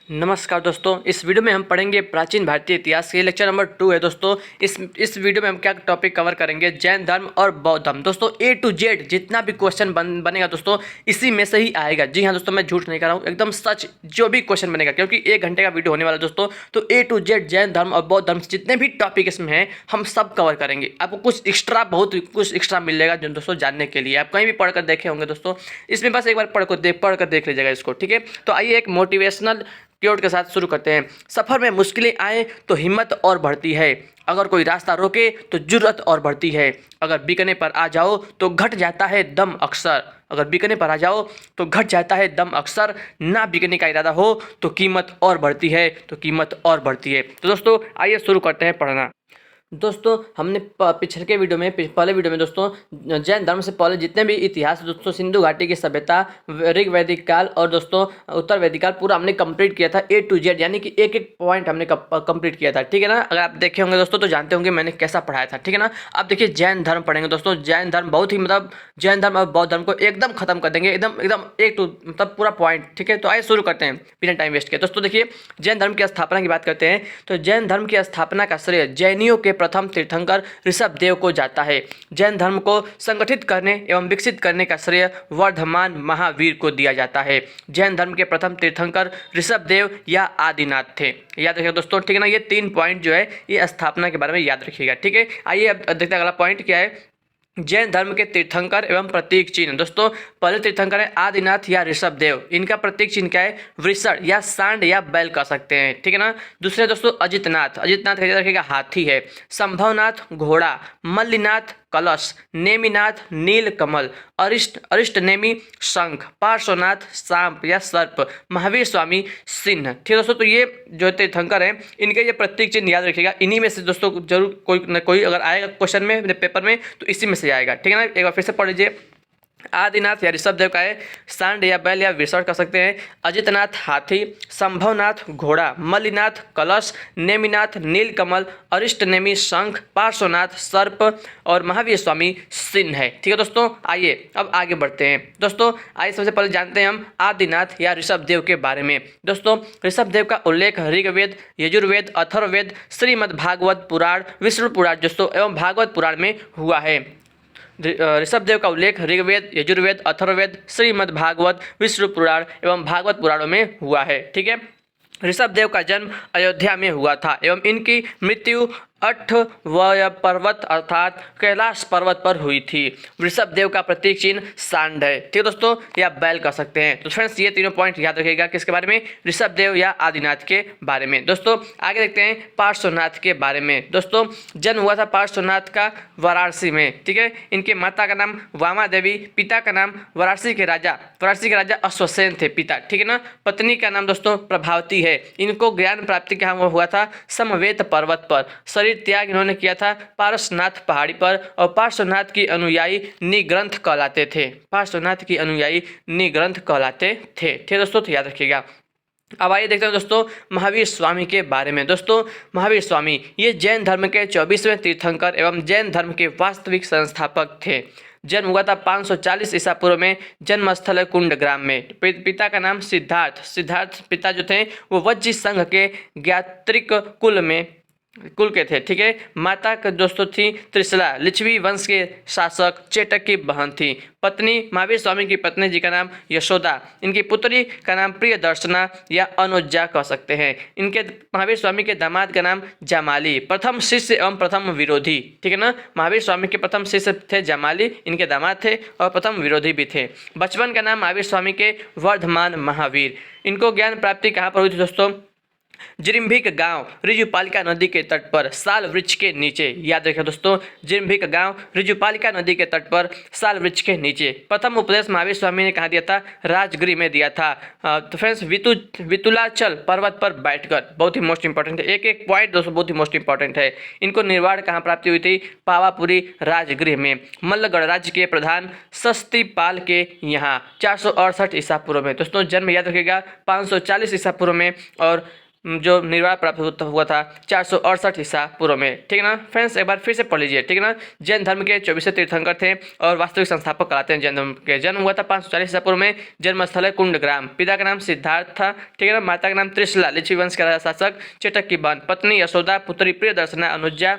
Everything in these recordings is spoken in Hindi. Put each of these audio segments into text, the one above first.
नमस्कार दोस्तों, इस वीडियो में हम पढ़ेंगे प्राचीन भारतीय इतिहास के लेक्चर नंबर 2 है दोस्तों। इस वीडियो में हम क्या टॉपिक कवर करेंगे, जैन धर्म और बौद्ध धर्म। दोस्तों ए टू जेड जितना भी क्वेश्चन बनेगा दोस्तों इसी में से ही आएगा। जी हाँ दोस्तों, मैं झूठ नहीं कर रहा हूँ, एकदम सच जो भी क्वेश्चन बनेगा, क्योंकि 1 घंटे का वीडियो होने वाला है दोस्तों। तो ए टू जेड जैन धर्म और बौद्ध धर्म जितने भी टॉपिक इसमें हैं हम सब कवर करेंगे। आपको कुछ एक्स्ट्रा बहुत एक्स्ट्रा मिलेगा जो दोस्तों जानने के लिए आप कहीं भी पढ़कर देखे होंगे दोस्तों। इसमें बस एक बार पढ़कर देख लीजिएगा इसको, ठीक है। तो आइए एक मोटिवेशनल क्योट के साथ शुरू करते हैं। सफ़र में मुश्किलें आए तो हिम्मत और बढ़ती है, अगर कोई रास्ता रोके तो जुर्रत और बढ़ती है, अगर बिकने पर आ जाओ तो घट जाता है दम अक्सर, अगर बिकने पर आ जाओ तो घट जाता है दम अक्सर, ना बिकने का इरादा हो तो कीमत और बढ़ती है, तो कीमत और बढ़ती है। तो दोस्तों आइए शुरू करते हैं पढ़ना। दोस्तों हमने पिछले वीडियो में पहले वीडियो में दोस्तों जैन धर्म से पहले जितने भी इतिहास दोस्तों सिंधु घाटी की सभ्यता, ऋग वैदिक काल और दोस्तों उत्तर वैदिक काल पूरा हमने कंप्लीट किया था ए टू जेड, यानी कि एक एक पॉइंट हमने कंप्लीट किया था, ठीक है ना। अगर आप देखे होंगे दोस्तों तो जानते होंगे मैंने कैसा पढ़ाया था, ठीक है ना। अब देखिए जैन धर्म पढ़ेंगे दोस्तों। जैन धर्म बहुत ही जैन धर्म और बौद्ध धर्म को एकदम खत्म कर देंगे, एकदम एकदम एक टू पूरा पॉइंट, ठीक है। तो आइए शुरू करते हैं बिना टाइम वेस्ट किए। दोस्तों देखिए जैन धर्म की स्थापना की बात करते हैं तो जैन धर्म की स्थापना का श्रेय जैनियों के प्रथम तीर्थंकर ऋषभदेव को जाता है। जैन धर्म को संगठित करने एवं विकसित करने का श्रेय वर्धमान महावीर को दिया जाता है। जैन धर्म के प्रथम तीर्थंकर ऋषभदेव या आदिनाथ थे। याद रखिएगा दोस्तों, ठीक है ना। ये 3 पॉइंट जो है ये स्थापना के बारे में याद रखिएगा, ठीक है। आइए अब देखते हैं अगला पॉइंट क्या है। जैन धर्म के तीर्थंकर एवं प्रतीक चिन्ह। दोस्तों पहले तीर्थंकर है आदिनाथ या ऋषभदेव, इनका प्रतीक चिन्ह क्या है, वृषण या सांड या बैल कह सकते हैं, ठीक है ना। दूसरे दोस्तों अजितनाथ, अजितनाथ का याद रखिएगा हाथी है। संभवनाथ घोड़ा, मल्लिनाथ कलश, नेमिनाथ नील कमल, अरिष्ट नेमी शंख, पार्श्वनाथ सांप या सर्प, महावीर स्वामी सिंह, ठीक है दोस्तों। तो ये जो तीर्थंकर हैं इनके ये प्रतीक चिन्ह याद रखिएगा। इन्हीं में से दोस्तों जरूर कोई न कोई अगर आएगा क्वेश्चन में पेपर में तो इसी में से आएगा, ठीक है ना। एक बार फिर से पढ़ लीजिए। आदिनाथ या ऋषभदेव का है सांड या बैल या विषण कर सकते हैं। अजितनाथ हाथी, संभवनाथ घोड़ा, मल्लिनाथ कलश, नेमिनाथ नीलकमल, अरिष्टनेमी शंख, पार्श्वनाथ सर्प और महावीर स्वामी सिंह है, ठीक है दोस्तों। आइए अब आगे बढ़ते हैं दोस्तों। आइए सबसे पहले जानते हैं हम आदिनाथ या ऋषभदेव के बारे में। दोस्तों ऋषभदेव का उल्लेख ऋग्वेद, यजुर्वेद, अथर्ववेद, श्रीमद् भागवत पुराण, विष्णु पुराण दोस्तों एवं भागवत पुराण में हुआ है। ऋषभदेव का उल्लेख ऋग्वेद, यजुर्वेद, अथर्ववेद, श्रीमद् भागवत, विष्णु पुराण एवं भागवत पुराणों में हुआ है, ठीक है। ऋषभदेव का जन्म अयोध्या में हुआ था एवं इनकी मृत्यु 8 पर्वत अर्थात कैलाश पर्वत पर हुई थी। ऋषभदेव का प्रतीक चिन्ह सांड है, ठीक है दोस्तों, या बैल कह सकते हैं। तो फ्रेंड्स ये तीनों पॉइंट याद रखिएगा किसके बारे में, ऋषभदेव या आदिनाथ के बारे में। दोस्तों आगे देखते हैं पार्श्वनाथ के बारे में। दोस्तों जन्म हुआ था पार्श्वनाथ का वाराणसी में, ठीक है। इनके माता का नाम वामा देवी, पिता का नाम वाराणसी के राजा अश्वसेन थे पिता, ठीक है ना। पत्नी का नाम दोस्तों प्रभावती है। इनको ज्ञान प्राप्ति क्या हुआ था, समवेत पर्वत पर। शरीर त्याग इन्होंने किया था पार्श्वनाथ पहाड़ी पर और पार्श्वनाथ की अनुयायी निग्रंथ कहलाते थे। पार्श्वनाथ की अनुयायी निग्रंथ कहलाते थे, ठीक है दोस्तों, तो याद रखिएगा। अब आइए देखते हैं दोस्तों महावीर स्वामी के बारे में। दोस्तों महावीर स्वामी ये जैन धर्म के 24वें तीर्थंकर एवं जैन धर्म के वास्तविक संस्थापक थे। जन्म हुआ था 540 ईसा पूर्व में। जन्मस्थल है कुंडग्राम में। पिता का नाम सिद्धार्थ पिता जो थे वो वज्जी संघ के ज्ञात्रिक कुल के थे, ठीक है। माता का दोस्तों थी त्रिशला, लिच्छवी वंश के शासक चेटक की बहन थी। पत्नी महावीर स्वामी की पत्नी जी का नाम यशोदा, इनकी पुत्री का नाम प्रियदर्शना या अनुजा कह सकते हैं। इनके महावीर स्वामी के दामाद का नाम जमाली, प्रथम शिष्य एवं प्रथम विरोधी, ठीक है ना। महावीर स्वामी के प्रथम शिष्य थे जमाली, इनके दामाद थे और प्रथम विरोधी भी थे। बचपन का नाम महावीर स्वामी के वर्धमान महावीर। इनको ज्ञान प्राप्ति कहाँ पर हुई थी दोस्तों, जिरिम्भिक गांव ऋजुपालिका नदी के तट पर साल वृक्ष के नीचे। याद रखिए दोस्तों जिरिम्भिक गांव ऋजुपालिका नदी के तट पर साल वृक्ष के नीचे। प्रथम उपदेश महावीर स्वामी ने कहाँ दिया था, राजगृह में दिया था। तो फ्रेंड्स वितुलाचल पर्वत पर बैठकर, बहुत ही मोस्ट इंपॉर्टेंट है, एक एक पॉइंट दोस्तों बहुत ही मोस्ट इंपॉर्टेंट है। इनको निर्वाण कहाँ प्राप्ति हुई थी, पावापुरी राजगृह में। मल्लगढ़ राज्य के प्रधान सस्तीपाल के यहाँ 468 ईसा पूर्व में। दोस्तों जन्म याद रखिएगा 540 ईसा पूर्व में और जो निर्वाण प्राप्त हुआ था 468 ईसा पूर्व में। ठीक है ना फ्रेंड्स, एक बार फिर से पढ़ लीजिए। ठीक है ना, जैन धर्म के 24 तीर्थंकर थे और वास्तविक संस्थापक कहलाते हैं जैन धर्म के। जन्म हुआ था 540 ईसा पूर्व में। जन्मस्थल है कुंडग्राम। पिता का नाम सिद्धार्थ था। ठीक है ना, माता का नाम त्रिशला, लिच्छवी वंश के राजा शासक चेटक की बहन। पत्नी यशोदा, पुत्री प्रियदर्शना, अनुजा,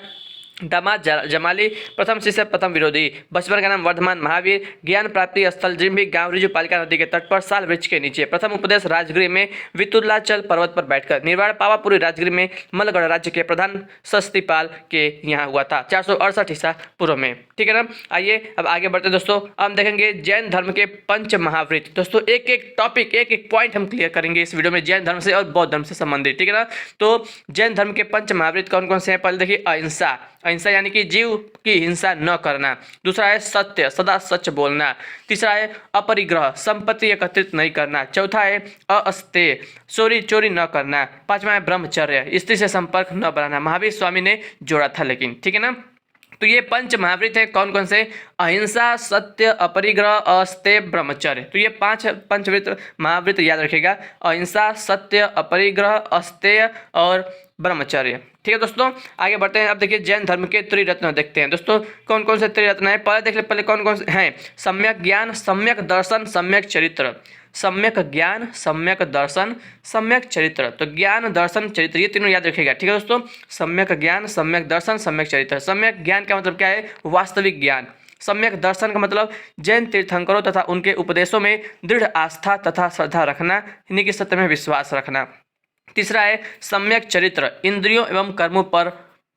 दामाद जमाली, प्रथम शिष्य प्रथम विरोधी। बचपन का नाम वर्धमान महावीर। ज्ञान प्राप्ति स्थल जिम्भी गांव रिजु पालिका नदी के तट पर साल वृक्ष के नीचे। प्रथम उपदेश राजगृह में वितुलाचल पर्वत पर बैठकर। निर्वाण पावापुरी राजगृह में मलगढ़ राज्य के प्रधान शस्तिपाल के यहाँ हुआ था 468 ईसा पूर्व में। ठीक है ना, आइए अब आगे बढ़ते हैं दोस्तों। हम देखेंगे जैन धर्म के पंच महावृत्त। दोस्तों एक एक टॉपिक, एक एक पॉइंट हम क्लियर करेंगे इस वीडियो में जैन धर्म से और बौद्ध धर्म से संबंधित। ठीक है ना, तो जैन धर्म के पंच महावृत्त कौन कौन से हैं? पहले देखिए अहिंसा। अहिंसा यानी कि जीव की हिंसा न करना। दूसरा है सत्य, सदा सच बोलना। तीसरा है अपरिग्रह, संपत्ति एकत्रित नहीं करना। चौथा है अस्तेय, चोरी न करना। पांचवा है ब्रह्मचर्य, स्त्री से संपर्क न बनाना। महावीर स्वामी ने जोड़ा था लेकिन। ठीक है ना, तो ये पंच महावृत्त है कौन कौन से? अहिंसा, सत्य, अपरिग्रह, अस्तेय, ब्रह्मचर्य। तो ये पांच पंचवृत्त महावृत्त याद रखिएगा। अहिंसा, सत्य, अपरिग्रह, अस्तेय और ब्रह्मचर्य। ठीक है दोस्तों, आगे बढ़ते हैं। अब देखिए जैन धर्म के त्रिरत्न देखते हैं दोस्तों। कौन कौन से त्रिरत्न है पहले देख ले। पहले कौन कौन से हैं? सम्यक ज्ञान, सम्यक दर्शन, सम्यक चरित्र। सम्यक ज्ञान, सम्यक दर्शन, सम्यक चरित्र। तो ज्ञान, दर्शन, चरित्र ये तीनों याद रखिएगा। ठीक है दोस्तों, सम्यक ज्ञान, सम्यक दर्शन, सम्यक चरित्र। सम्यक ज्ञान का मतलब क्या है? वास्तविक ज्ञान। सम्यक दर्शन का मतलब जैन तीर्थंकरों तथा उनके उपदेशों में दृढ़ आस्था तथा श्रद्धा रखना, इन्हीं के सत्य में विश्वास रखना। तीसरा है सम्यक चरित्र, इंद्रियों एवं कर्मों पर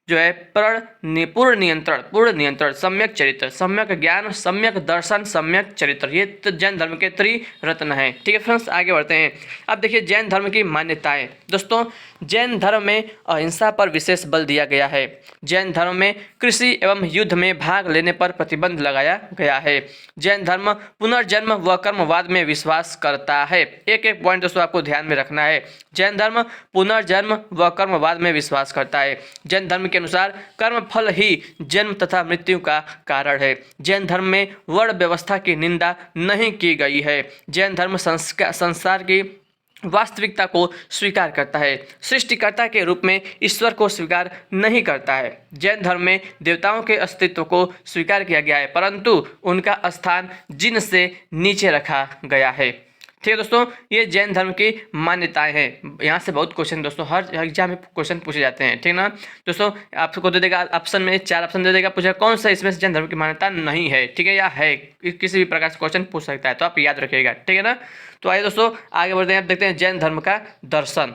जो है पूर्ण नियंत्रण। सम्यक चरित्र, सम्यक ज्ञान, सम्यक दर्शन, सम्यक चरित्र, ये जैन धर्म के त्रिरत्न हैं। ठीक है फ्रेंड्स, आगे बढ़ते हैं। अब देखिए जैन धर्म की मान्यताएं। दोस्तों जैन धर्म में अहिंसा पर विशेष बल दिया गया है। जैन धर्म में कृषि एवं युद्ध में भाग लेने पर प्रतिबंध लगाया गया है। जैन धर्म पुनर्जन्म व कर्मवाद में विश्वास करता है। एक एक पॉइंट दोस्तों आपको ध्यान में रखना है। जैन धर्म पुनर्जन्म व कर्मवाद में विश्वास करता है। जैन धर्म के अनुसार कर्म फल ही जन्म तथा मृत्यु का कारण है। जैन धर्म में वर्ण व्यवस्था की निंदा नहीं की गई है। जैन धर्म संसार की वास्तविकता को स्वीकार करता है। सृष्टिकर्ता के रूप में ईश्वर को स्वीकार नहीं करता है। जैन धर्म में देवताओं के अस्तित्व को स्वीकार किया गया है, परंतु उनका स्थान जिन से नीचे रखा गया है। ठीक है दोस्तों, ये जैन धर्म की मान्यताएं हैं। यहाँ से बहुत क्वेश्चन दोस्तों हर एग्जाम में क्वेश्चन पूछे जाते हैं। ठीक ना दोस्तों, आपको दे देगा ऑप्शन में 4 ऑप्शन दे देगा, पूछेगा कौन सा इसमें से जैन धर्म की मान्यता नहीं है। ठीक है, या है, किसी भी प्रकार से क्वेश्चन पूछ सकता है, तो आप याद रखिएगा। ठीक है ना, तो आइए दोस्तों आगे बढ़ते हैं। आप देखते हैं जैन धर्म का दर्शन।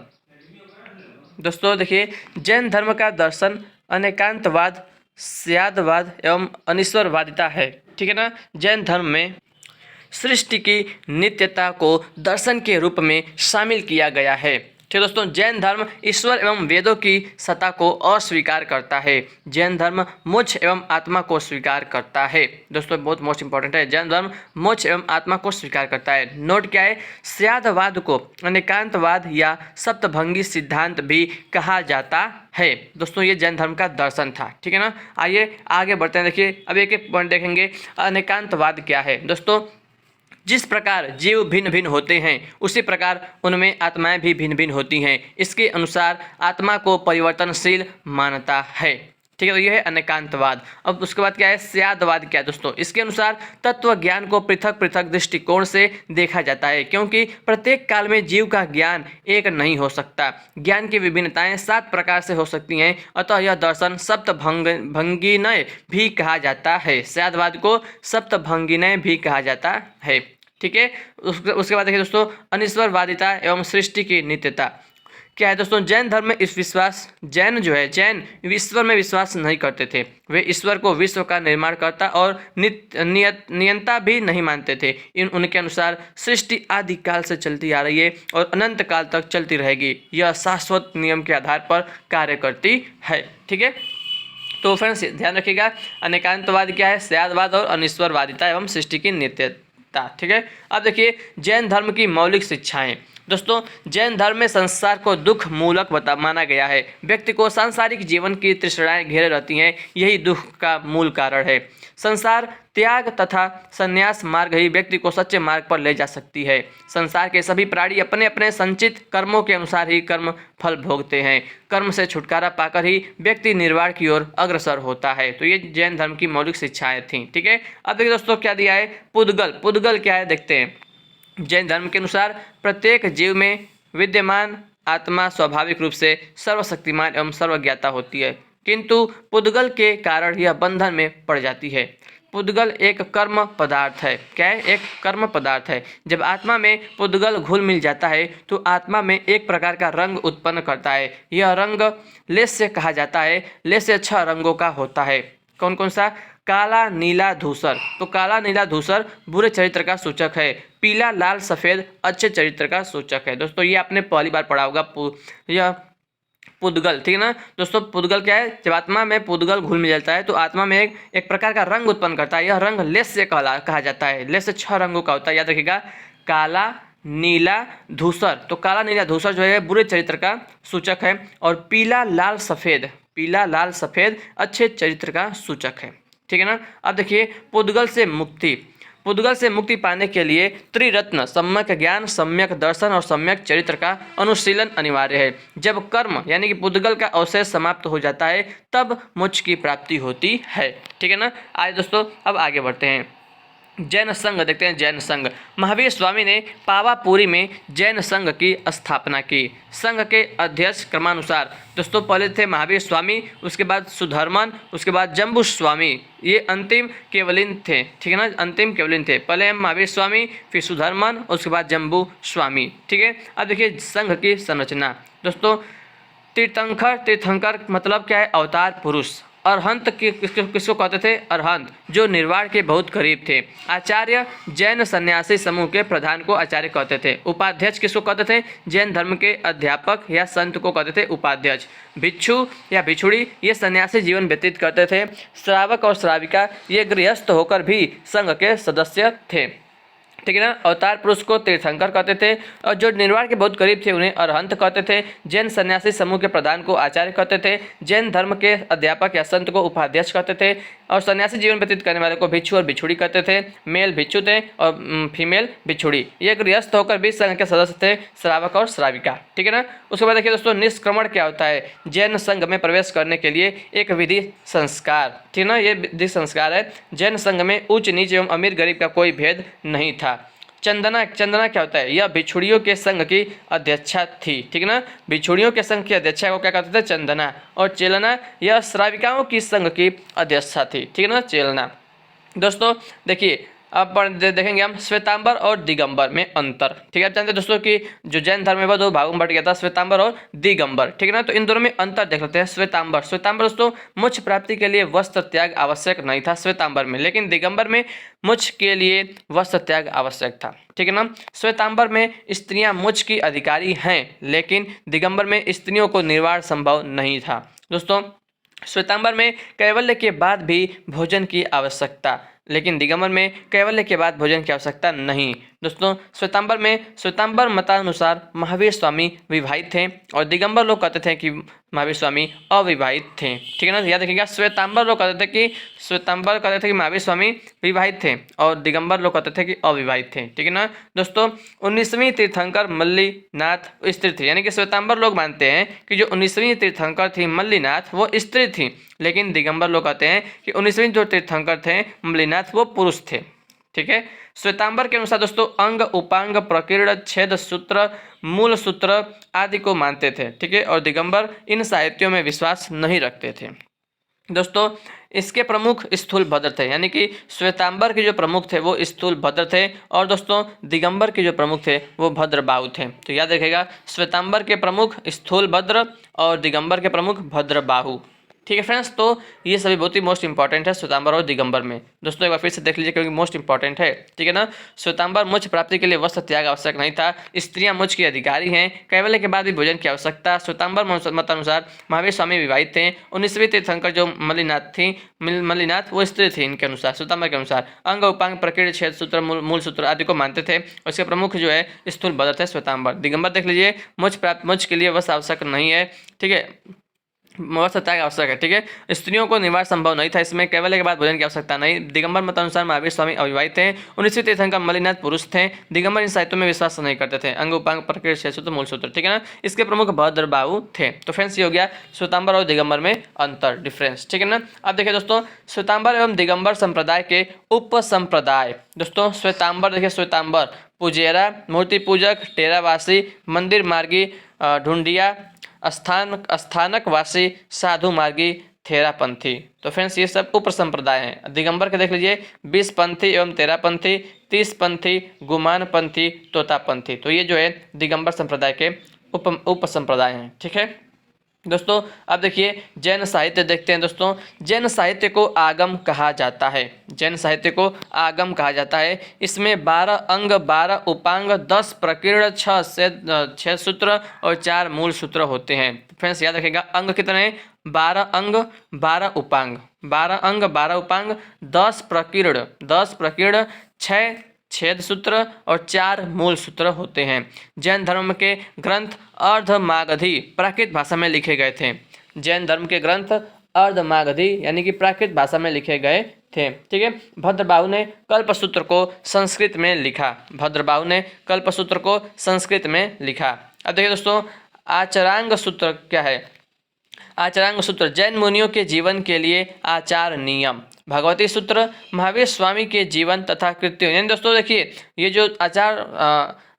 दोस्तों देखिए जैन धर्म का दर्शन अनेकांतवाद, स्यादवाद एवं अनिश्वरवादिता है। ठीक है ना, जैन धर्म में सृष्टि की नित्यता को दर्शन के रूप में शामिल किया गया है। ठीक दोस्तों, जैन धर्म ईश्वर एवं वेदों की सत्ता को अस्वीकार करता है। जैन धर्म मोक्ष एवं आत्मा को स्वीकार करता है। दोस्तों बहुत मोस्ट इंपॉर्टेंट है, जैन धर्म मोक्ष एवं आत्मा को स्वीकार करता है। नोट क्या है? स्यादवाद को अनेकांतवाद या सप्तभंगी सिद्धांत भी कहा जाता है। दोस्तों ये जैन धर्म का दर्शन था। ठीक है ना, आइए आगे बढ़ते हैं। देखिए अब एक एक पॉइंट देखेंगे। अनेकांतवाद क्या है? दोस्तों जिस प्रकार जीव भिन्न भिन्न होते हैं उसी प्रकार उनमें आत्माएं भी भिन्न भिन्न होती हैं। इसके अनुसार आत्मा को परिवर्तनशील मानता है। ठीक है, तो यह है अनेकांतवाद। अब उसके बाद क्या है? स्यादवाद क्या है दोस्तों? इसके अनुसार तत्व ज्ञान को पृथक पृथक दृष्टिकोण से देखा जाता है, क्योंकि प्रत्येक काल में जीव का ज्ञान एक नहीं हो सकता। ज्ञान की विभिन्नताएं 7 प्रकार से हो सकती हैं, अतः यह दर्शन सप्तभंगिनय भी कहा जाता है। स्यादवाद को सप्तभंगिनय भी कहा जाता है। ठीक है, उसके बाद देखिए दोस्तों अनिश्वरवादिता एवं सृष्टि की नित्यता क्या है? दोस्तों जैन धर्म में इस विश्वास, जैन ईश्वर में विश्वास नहीं करते थे। वे ईश्वर को विश्व का निर्माणकर्ता और नियंता भी नहीं मानते थे। उनके अनुसार सृष्टि आदि काल से चलती आ रही है और अनंत काल तक चलती रहेगी। यह शाश्वत नियम के आधार पर कार्य करती है। ठीक है, तो फ्रेंड्स ध्यान रखिएगा अनेकांतवाद क्या है? स्यादवाद और अनिश्वरवादिता एवं सृष्टि की नित्यता। ठीक है, अब देखिए जैन धर्म की मौलिक शिक्षाएं। दोस्तों जैन धर्म में संसार को दुख मूलक माना गया है। व्यक्ति को सांसारिक जीवन की तृष्णाएं घेरे रहती हैं, यही दुख का मूल कारण है। संसार त्याग तथा संन्यास मार्ग ही व्यक्ति को सच्चे मार्ग पर ले जा सकती है। संसार के सभी प्राणी अपने अपने संचित कर्मों के अनुसार ही कर्म फल भोगते हैं। कर्म से छुटकारा पाकर ही व्यक्ति निर्वाण की ओर अग्रसर होता है। तो ये जैन धर्म की मौलिक शिक्षाएं थी। ठीक है, अब देखिए दोस्तों क्या दिया है, पुद्गल। पुद्गल क्या है देखते हैं। जैन धर्म के अनुसार प्रत्येक जीव में विद्यमान आत्मा स्वाभाविक रूप से सर्वशक्तिमान एवं सर्वज्ञाता होती है, किंतु पुद्गल के कारण यह बंधन में पड़ जाती है। पुद्गल एक कर्म पदार्थ है। क्या है? एक कर्म पदार्थ है। जब आत्मा में पुद्गल घुल मिल जाता है तो आत्मा में एक प्रकार का रंग उत्पन्न करता है। यह रंग लेस्य कहा जाता है। लेस्य 6 रंगों का होता है। कौन कौन सा? काला, नीला, धूसर। तो काला, नीला, धूसर बुरे चरित्र का सूचक है। पीला, लाल, सफ़ेद अच्छे चरित्र का सूचक है। दोस्तों ये आपने पहली बार पढ़ा होगा, यह पुद्गल। ठीक है ना दोस्तों, पुद्गल क्या है? जब आत्मा में पुद्गल घुल मिल जाता है तो आत्मा में एक प्रकार का रंग उत्पन्न करता है। यह रंग लेस्य कहा जाता है। लेस्य 6 रंगों का होता है, याद रखिएगा। काला, नीला, धूसर। तो काला, नीला, धूसर जो है बुरे चरित्र का सूचक है, और पीला, लाल, सफ़ेद, पीला, लाल, सफ़ेद अच्छे चरित्र का सूचक है। ठीक है ना। अब देखिए पुद्गल से मुक्ति। पुद्गल से मुक्ति पाने के लिए त्रिरत्न सम्यक ज्ञान, सम्यक दर्शन और सम्यक चरित्र का अनुशीलन अनिवार्य है। जब कर्म यानी कि पुद्गल का अवशेष समाप्त हो जाता है तब मोक्ष की प्राप्ति होती है। ठीक है ना। आज दोस्तों अब आगे बढ़ते हैं। जैन संघ देखते हैं। जैन संघ, महावीर स्वामी ने पावापुरी में जैन संघ की स्थापना की। संघ के अध्यक्ष क्रमानुसार दोस्तों पहले थे महावीर स्वामी, उसके बाद सुधर्मन, उसके बाद जम्बू स्वामी। ये अंतिम केवलिन थे। ठीक है ना, अंतिम केवलिन थे। पहले महावीर स्वामी, फिर सुधर्मन, उसके बाद जम्बू स्वामी। ठीक है। अब देखिए संघ की संरचना। दोस्तों तीर्थंकर, तीर्थंकर मतलब क्या है? अवतार पुरुष। अरहंत किसको कहते थे? अरहंत, जो निर्वाण के बहुत करीब थे। आचार्य, जैन सन्यासी समूह के प्रधान को आचार्य कहते थे। उपाध्यक्ष किसको कहते थे? जैन धर्म के अध्यापक या संत को कहते थे उपाध्यक्ष। भिक्षु या भिक्षुड़ी ये सन्यासी जीवन व्यतीत करते थे। श्रावक और श्राविका ये गृहस्थ होकर भी संघ के सदस्य थे। ठीक है ना। अवतार पुरुष को तीर्थंकर कहते थे, और जो निर्वाण के बहुत करीब थे उन्हें अरहंत कहते थे। जैन सन्यासी समूह के प्रधान को आचार्य कहते थे। जैन धर्म के अध्यापक या संत को उपाध्यक्ष कहते थे, और सन्यासी जीवन व्यतीत करने वाले को भिक्षु और भिक्षुड़ी कहते थे। मेल भिक्षु थे और फीमेल भिक्षुड़ी। ये गृहस्थ होकर भी संघ के सदस्य थे, श्रावक और श्राविका। ठीक है ना। उसके बाद देखिए दोस्तों निष्क्रमण क्या होता है? जैन संघ में प्रवेश करने के लिए एक विधि संस्कार। ठीक है ना, ये विधि संस्कार है। जैन संघ में ऊंच नीच एवं अमीर गरीब का कोई भेद नहीं था। चंदना, चंदना क्या होता है? यह भिक्षुड़ियों के संघ की अध्यक्षा थी। ठीक है ना, भिक्षुड़ियों के संघ की अध्यक्षा को क्या कहते थे? चंदना। और चेलना, यह श्राविकाओं की संघ की अध्यक्षा थी। ठीक है ना, चेलना। दोस्तों देखिए अब देखेंगे हम श्वेतांबर और दिगंबर में अंतर। ठीक है, आप जानते हैं दोस्तों कि जो जैन धर्म है वो 2 भागों में बट गया था, श्वेतांबर और दिगंबर। ठीक है ना, तो इन दोनों में अंतर देख लेते हैं। श्वेतांबर, श्वेतांबर दोस्तों मोक्ष प्राप्ति के लिए वस्त्र त्याग आवश्यक नहीं था श्वेतांबर में, लेकिन दिगंबर में मोक्ष के लिए वस्त्र त्याग आवश्यक था। ठीक है ना। श्वेतांबर में स्त्रियां मोक्ष की अधिकारी हैं, लेकिन दिगंबर में स्त्रियों को निर्वाण संभव नहीं था। दोस्तों श्वेतांबर में कैवल्य के बाद भी भोजन की आवश्यकता, लेकिन दिगंबर में कैवल्य के बाद भोजन की आवश्यकता नहीं। दोस्तों श्वेतांबर में श्वेतांबर मतानुसार महावीर स्वामी विवाहित थे, और दिगंबर लोग कहते थे कि महावीर स्वामी अविवाहित थे। ठीक है ना, याद रखिएगा। श्वेतांबर लोग कहते थे कि महावीर स्वामी विवाहित थे, और दिगंबर लोग कहते थे कि अविवाहित थे। ठीक है ना। दोस्तों 19वीं तीर्थंकर मल्लीनाथ स्त्री थी, यानी कि श्वेतांबर लोग मानते हैं कि जो 19वीं तीर्थंकर थी मल्लीनाथ वो स्त्री थी, लेकिन दिगंबर लोग कहते हैं कि 19वीं जो तीर्थंकर थे मल्लीनाथ वो पुरुष थे। ठीक है। श्वेतांबर के अनुसार दोस्तों अंग, उपांग, प्रकीर्ण, छेद सूत्र, मूल सूत्र आदि को मानते थे। ठीक है, और दिगंबर इन साहित्यों में विश्वास नहीं रखते थे। दोस्तों इसके प्रमुख स्थूलभद्र थे, यानी कि श्वेतांबर के जो प्रमुख थे वो स्थूलभद्र थे, और दोस्तों दिगंबर के जो प्रमुख थे वो भद्रबाहु थे। तो याद रखिएगा, श्वेतांबर के प्रमुख स्थूलभद्र और दिगंबर के प्रमुख भद्रबाहु। ठीक है फ्रेंड्स, तो ये सभी बहुत ही मोस्ट इंपॉर्टेंट है श्वेतांबर और दिगंबर में। दोस्तों एक बार फिर से देख लीजिए क्योंकि मोस्ट इंपॉर्टेंट है, ठीक है ना। श्वेतांबर मोक्ष प्राप्ति के लिए वस्त्र त्याग आवश्यक नहीं था, स्त्रियां मोक्ष की अधिकारी हैं, कैवल्य के बाद भी भोजन की आवश्यकता। श्वेतांबर मतानुसार महावीर स्वामी विवाहित थे। 19वीं तीर्थंकर जो मल्लिनाथ वो स्त्री थी इनके अनुसार, श्वेतांबर के अनुसार। अंग उपांग प्रकृति छेद सूत्र मूल सूत्र आदि को मानते थे और इसके प्रमुख जो है स्थूल भद्र थे श्वेतांबर। दिगंबर देख लीजिए मोक्ष के लिए वस्त्र आवश्यक नहीं है, ठीक है, वस्त्र त्याग आवश्यक है, ठीक है। स्त्रियों को निवास संभव नहीं था, इसमें कैवल्य के बाद भोजन की आवश्यकता नहीं। दिगंबर मतानुसार महावीर स्वामी अविवाहित थे। 19वीं तीर्थंकर मल्लिनाथ पुरुष थे। दिगंबर इन साहित्यों में विश्वास नहीं करते थे। अंग उपांग प्रकृति छेद सूत्र मूल सूत्र, ठीक है ना। इसके प्रमुख भद्रबाहु थे। तो फ्रेंड्स ये हो गया श्वेतांबर और दिगंबर में अंतर, डिफरेंस, ठीक है ना। अब देखिए दोस्तों श्वेतांबर एवं दिगंबर संप्रदाय के उप संप्रदाय। दोस्तों श्वेतांबर देखिए, श्वेतांबर पुजेरा, मूर्ति पूजक, टेरावासी, मंदिर मार्गी, ढूंढिया, स्थानकवासी, साधु मार्गी, थेरापंथी। तो फ्रेंड्स ये सब उप संप्रदाय हैं। दिगंबर के देख लीजिए 20 पंथी एवं तेरापंथी, 30 पंथी, गुमान पंथी, तोतापंथी। तो ये जो है दिगंबर संप्रदाय के उप संप्रदाय हैं, ठीक है दोस्तों। अब देखिए जैन साहित्य देखते हैं दोस्तों। जैन साहित्य को आगम कहा जाता है। जैन साहित्य को आगम कहा जाता है। इसमें 12 अंग, 12 उपांग, 10 प्रकीर्ण, 6 सूत्र और 4 मूल सूत्र होते हैं। फ्रेंड्स याद रखिएगा अंग कितने हैं? 12 अंग, 12 उपांग, 12 अंग, 12 उपांग, 10 प्रकीर्ण, 6 छेद सूत्र और 4 मूल सूत्र होते हैं। जैन धर्म के ग्रंथ अर्धमागधी प्राकृत भाषा में लिखे गए थे। जैन धर्म के ग्रंथ अर्धमागधी यानी कि प्राकृत भाषा में लिखे गए थे, ठीक है। भद्रबाहु ने कल्पसूत्र को संस्कृत में लिखा। भद्रबाहु ने कल्पसूत्र को संस्कृत में लिखा। अब देखिए दोस्तों आचरांग सूत्र क्या है? आचरांग सूत्र जैन मुनियों के जीवन के लिए आचार नियम। भगवती सूत्र महावीर स्वामी के जीवन तथा कृत्यों। यानी दोस्तों देखिए ये जो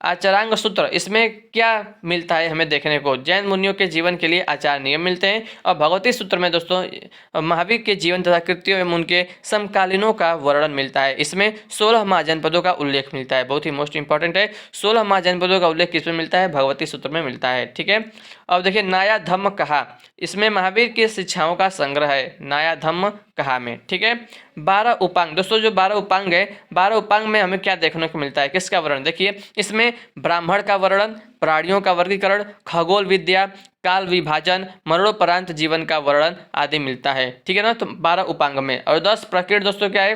आचरांग सूत्र इसमें क्या मिलता है हमें देखने को? जैन मुनियों के जीवन के लिए आचार नियम मिलते हैं और भगवती सूत्र में दोस्तों महावीर के जीवन तथा कृत्यों एवं उनके समकालीनों का वर्णन मिलता है। इसमें 16 महाजनपदों का उल्लेख मिलता है। बहुत ही मोस्ट इंपॉर्टेंट है। 16 महाजनपदों का उल्लेख किसमें मिलता है? भगवती सूत्र में मिलता है, ठीक है। अब देखिए नाया धम्म कहा, इसमें महावीर की शिक्षाओं का संग्रह है। नाया धम्म कहा में, ठीक है। 12 उपांग दोस्तों जो 12 उपांग है, 12 उपांग में हमें क्या देखने को मिलता है? किसका वर्णन? देखिए इसमें ब्राह्मण का वर्णन, प्राणियों का वर्गीकरण, खगोल विद्या, काल विभाजन, मरणोपरांत जीवन का वर्णन आदि मिलता है, ठीक है ना। तो 12 उपांग में। और 10 प्रकीर्ण दोस्तों क्या है?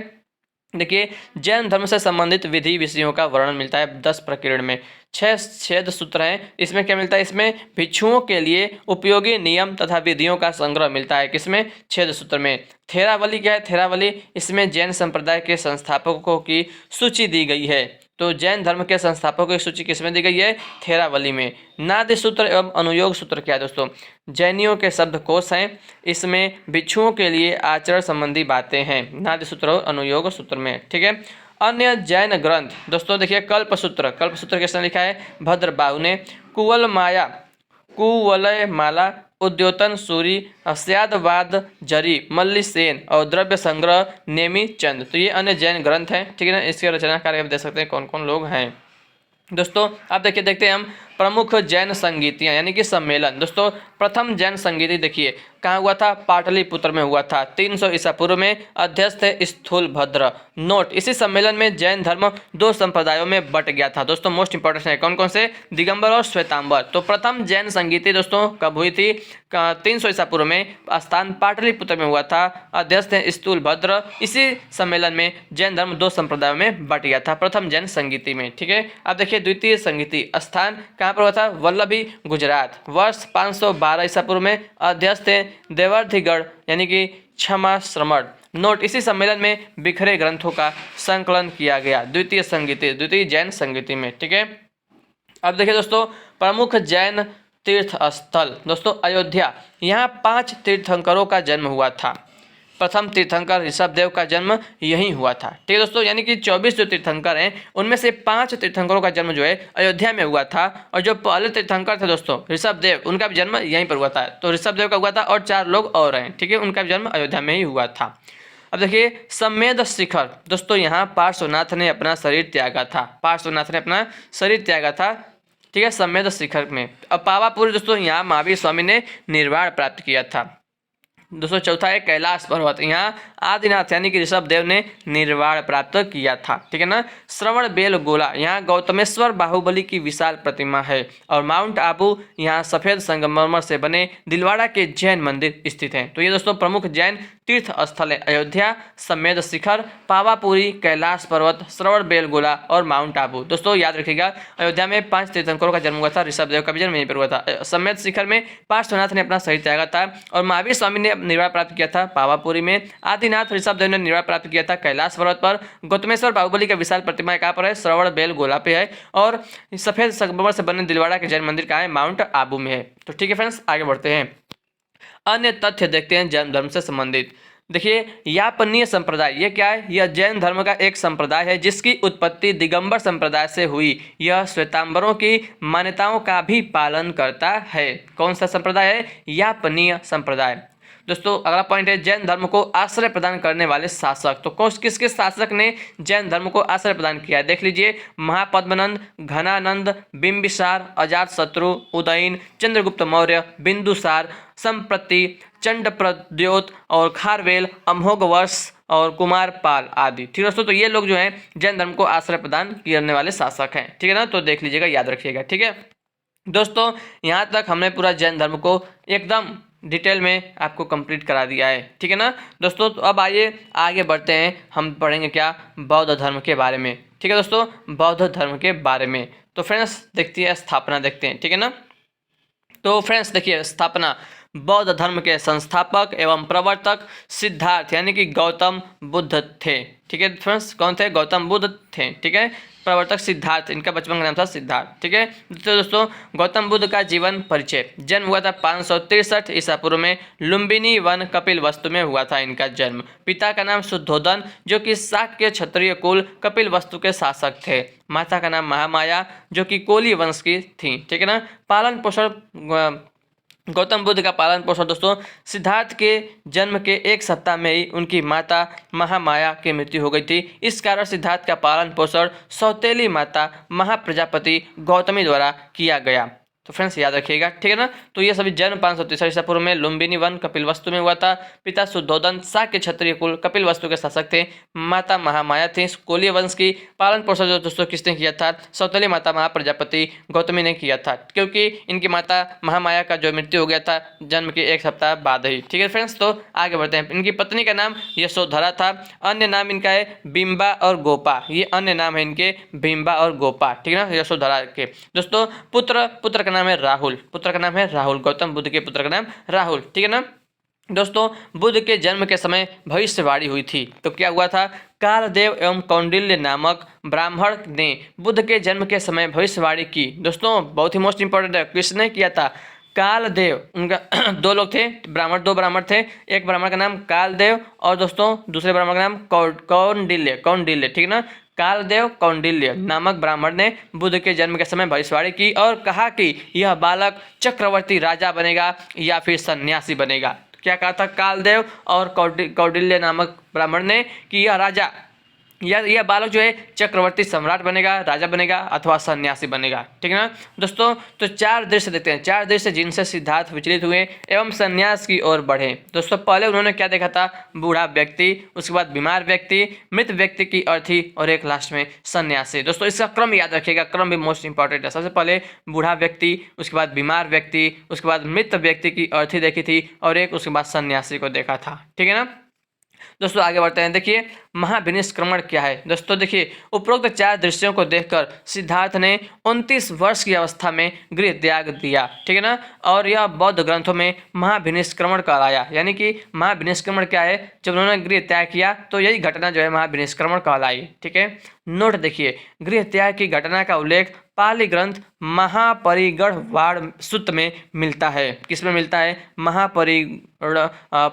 देखिए जैन धर्म से संबंधित विधि विषयों का वर्णन मिलता है 10 प्रकीर्ण में। 6 छेद सूत्र हैं, इसमें क्या मिलता है? इसमें भिक्षुओं के लिए उपयोगी नियम तथा विधियों का संग्रह मिलता है। किसमें? छेद सूत्र में। थेरावली क्या है? थेरावली इसमें जैन संप्रदाय के संस्थापकों की सूची दी गई है। तो जैन धर्म के संस्थापकों की सूची किसमें दी गई है? थेरावली में। नादि सूत्र एवं अनुयोग सूत्र क्या है दोस्तों? जैनियों के शब्दकोश हैं, इसमें भिक्षुओं के लिए आचरण संबंधी बातें हैं। नादि सूत्र और अनुयोग सूत्र में, ठीक है। अन्य जैन ग्रंथ दोस्तों देखिए कल्पसूत्र किसने लिखा है? भद्रबाहु ने। कुवलय माला, उद्योतन सूरी, अस्यादवाद जरी, मल्लिसेन और द्रव्य संग्रह नेमी चंद। तो ये अन्य जैन ग्रंथ हैं, ठीक है ना। इसके रचनाकार आप देख सकते हैं कौन कौन लोग हैं दोस्तों। आप देखते हैं हम प्रमुख जैन संगीतियाँ यानी कि सम्मेलन। दोस्तों प्रथम जैन संगीति देखिए कहाँ हुआ था? पाटलिपुत्र में हुआ था। 300 ईसा पूर्व में। अध्यक्ष थे स्थूलभद्र। नोट इसी सम्मेलन में जैन धर्म 2 संप्रदायों में बट गया था। दोस्तों मोस्ट इंपॉर्टेंट है कौन कौन से? दिगंबर और श्वेतांबर। तो प्रथम जैन संगीति दोस्तों कब हुई थी? 300 ईसा पूर्व में। स्थान पाटलिपुत्र में हुआ था। अध्यक्ष थे स्थूलभद्र। इसी सम्मेलन में जैन धर्म 2 संप्रदायों में बट गया था प्रथम जैन संगीति में, ठीक है। अब देखिए द्वितीय संगीति स्थान कहाँ पर हुआ था? वल्लभी गुजरात। वर्ष 512 ईसा पूर्व में। अध्यक्ष थे देवर्धिगढ़ यानी कि क्षमा श्रमण। नोट इसी सम्मेलन में बिखरे ग्रंथों का संकलन किया गया द्वितीय जैन संगीति में, ठीक है। अब देखिए दोस्तों प्रमुख जैन तीर्थ स्थल दोस्तों अयोध्या। यहाँ 5 तीर्थंकरों का जन्म हुआ था। प्रथम तीर्थंकर ऋषभदेव का जन्म यहीं हुआ था, ठीक है दोस्तों। यानी कि 24 जो तीर्थंकर हैं उनमें से 5 तीर्थंकरों का जन्म जो है अयोध्या में हुआ था। और जो पहले तीर्थंकर थे दोस्तों ऋषभदेव, उनका भी जन्म यहीं पर हुआ था। तो ऋषभदेव का हुआ था और 4 लोग और हैं, ठीक है। उनका भी जन्म अयोध्या में ही हुआ था। अब देखिए सम्मेद शिखर दोस्तों यहाँ पार्श्वनाथ ने अपना शरीर त्यागा था। ठीक है सम्मेद शिखर में। अब पावापुरी दोस्तों यहाँ महावीर स्वामी ने निर्वाण प्राप्त किया था। दोस्तों चौथा है कैलाश पर्वत, यहाँ आदिनाथ यानी कि ऋषभ देव ने निर्वाण प्राप्त किया था। ठीक है ना। श्रवण बेल गोला, यहाँ गौतमेश्वर बाहुबली की विशाल प्रतिमा है। और माउंट आबू, यहाँ सफेद संगमरमर से बने दिलवाड़ा के जैन मंदिर स्थित हैं। तो ये दोस्तों प्रमुख जैन तीर्थ स्थल है। अयोध्या, समेध शिखर, पावापुरी, कैलाश पर्वत, श्रवण बेल गोला और माउंट आबू। दोस्तों याद रखिएगा, अयोध्या में 5 तीर्थंकरों का जन्म हुआ था, ऋषभ देव का भी जन्म यहीं पर हुआ था। समेध शिखर में पार्श्वनाथ ने अपना शरीर त्यागा था और महावीर स्वामी ने निर्वाण प्राप्त किया था। पावापुरी में आदिनाथ ऋषभ देव ने निर्वाण प्राप्त किया था। कैलाश पर्वत पर गौतमेश्वर बाहुबली का विशाल प्रतिमा कहाँ पर है? श्रवण बेल गोला पे है। और सफेद संगमरमर से बने दिलवाड़ा के जैन मंदिर कहाँ है? माउंट आबू में है। तो ठीक है फ्रेंड्स, आगे बढ़ते हैं। अन्य तथ्य देखते हैं जैन धर्म से संबंधित। देखिए, यापनीय संप्रदाय, ये क्या है? यह जैन धर्म का एक संप्रदाय है जिसकी उत्पत्ति दिगंबर संप्रदाय से हुई। यह श्वेतांबरों की मान्यताओं का भी पालन करता है। कौन सा संप्रदाय है? यापनीय संप्रदाय। दोस्तों अगला पॉइंट है जैन धर्म को आश्रय प्रदान करने वाले शासक। तो किस किस शासक ने जैन धर्म को आश्रय प्रदान किया? देख लीजिए, महापद्मनंद, घनानंद, बिंबिसार, अजातशत्रु, उदयन, चंद्रगुप्त मौर्य, बिंदुसार, संप्रति, चंडप्रद्योत और खारवेल, अमोघवर्ष और कुमारपाल आदि। ठीक है दोस्तों, तो ये लोग जो हैं जैन धर्म को आश्रय प्रदान करने वाले शासक हैं। ठीक है ना, तो देख लीजिएगा, याद रखिएगा। ठीक है दोस्तों, यहाँ तक हमने पूरा जैन धर्म को एकदम डिटेल में आपको कंप्लीट करा दिया है। ठीक है ना दोस्तों, तो अब आइए आगे बढ़ते हैं। हम पढ़ेंगे क्या? बौद्ध धर्म के बारे में। ठीक है दोस्तों, बौद्ध धर्म के बारे में। तो फ्रेंड्स देखती है स्थापना देखते हैं। ठीक है ना, तो फ्रेंड्स देखिए, स्थापना, बौद्ध धर्म के संस्थापक एवं प्रवर्तक सिद्धार्थ यानी कि गौतम बुद्ध थे। ठीक है फ्रेंड्स, कौन थे? गौतम बुद्ध थे। ठीक है, प्रवर्तक सिद्धार्थ, इनका बचपन का नाम था सिद्धार्थ। ठीक है, तो दोस्तों गौतम बुद्ध का जीवन परिचय। जन्म हुआ था 563 ईसा पूर्व में लुम्बिनी वन कपिल वस्तु में हुआ था इनका जन्म। पिता का नाम शुद्धोदन जो कि शाक्य क्षत्रिय कुल कपिल वस्तु के शासक थे। माता का नाम महामाया जो कि कोली वंश की थी। ठीक है ना। पालन पोषण, गौतम बुद्ध का पालन पोषण दोस्तों, सिद्धार्थ के जन्म के 1 सप्ताह में ही उनकी माता महामाया की मृत्यु हो गई थी। इस कारण सिद्धार्थ का पालन पोषण सौतेली माता महाप्रजापति गौतमी द्वारा किया गया। तो फ्रेंड्स याद रखिएगा। ठीक है ना, तो ये सभी जन्म 563 ईसा पूर्व में लुम्बिनी वन कपिल वस्तु में हुआ था। पिता शुद्धोदन शाक्य क्षत्रिय कुल कपिल वस्तु के शासक थे। माता महामाया थी कोलीय वंश की। पालन पोषण जो दोस्तों किसने किया था? सौतेली माता महाप्रजापति गौतमी ने किया था, क्योंकि इनकी माता महामाया का जो मृत्यु हो गया था जन्म के 1 सप्ताह बाद ही। ठीक है फ्रेंड्स, तो आगे बढ़ते हैं। इनकी पत्नी का नाम यशोधरा था। अन्य नाम इनका है बिंबा और गोपा। ये अन्य नाम है इनके, बिंबा और गोपा। ठीक है ना, यशोधरा के। दोस्तों पुत्र नाम है राहुल। पुत्र का नाम है राहुल। गौतम बुद्ध के पुत्र का नाम राहुल। ठीक है ना दोस्तों, बुद्ध के जन्म के समय भविष्यवाणी हुई थी। तो क्या हुआ था? कालदेव एवं कौंडिल्य नामक ब्राह्मण ने बुद्ध के जन्म के समय भविष्यवाणी की। दोस्तों बहुत ही मोस्ट इंपॉर्टेंट है, किसने किया था? कालदेव। उनका 2 लोग थे, ब्राह्मण, 2 ब्राह्मण थे। एक ब्राह्मण का नाम कालदेव और दोस्तों दूसरे ब्राह्मण का नाम कौंडिल्य। ठीक है ना, कालदेव कौंडिल्य नामक ब्राह्मण ने बुद्ध के जन्म के समय भविष्यवाणी की और कहा कि यह बालक चक्रवर्ती राजा बनेगा या फिर सन्यासी बनेगा। क्या कहा था कालदेव और कौंडिल्य नामक ब्राह्मण ने? कि यह राजा यह बालक जो है चक्रवर्ती सम्राट बनेगा, राजा बनेगा अथवा सन्यासी बनेगा। ठीक है ना दोस्तों, तो 4 दृश्य देखते हैं। 4 दृश्य जिनसे सिद्धार्थ विचलित हुए एवं सन्यास की ओर बढ़े। दोस्तों पहले उन्होंने क्या देखा था? बूढ़ा व्यक्ति, उसके बाद बीमार व्यक्ति, मृत व्यक्ति की अर्थी और एक लास्ट में सन्यासी। दोस्तों इसका क्रम याद रखिएगा, क्रम भी मोस्ट इंपॉर्टेंट है। सबसे पहले बूढ़ा व्यक्ति, उसके बाद बीमार व्यक्ति, उसके बाद मृत व्यक्ति की अर्थी देखी थी और एक उसके बाद सन्यासी को देखा था। ठीक है ना दोस्तों, आगे बढ़ते हैं। देखिए महाविनिष्क्रमण क्या है? दोस्तों देखिए, उपरोक्त 4 दृश्यों को देखकर सिद्धार्थ ने 29 वर्ष की अवस्था में गृह त्याग दिया। ठीक है ना, और यह बौद्ध ग्रंथों में महाविनिष्क्रमण कहलाया। यानी कि महाविनिष्क्रमण क्या है? जब उन्होंने गृह त्याग किया तो यही घटना जो है महाविनिष्क्रमण कहलाई। ठीक है, नोट देखिए, गृह त्याग की घटना का उल्लेख पाली ग्रंथ महापरिगढ़वाड़ सूक्त में मिलता है। किसमें मिलता है?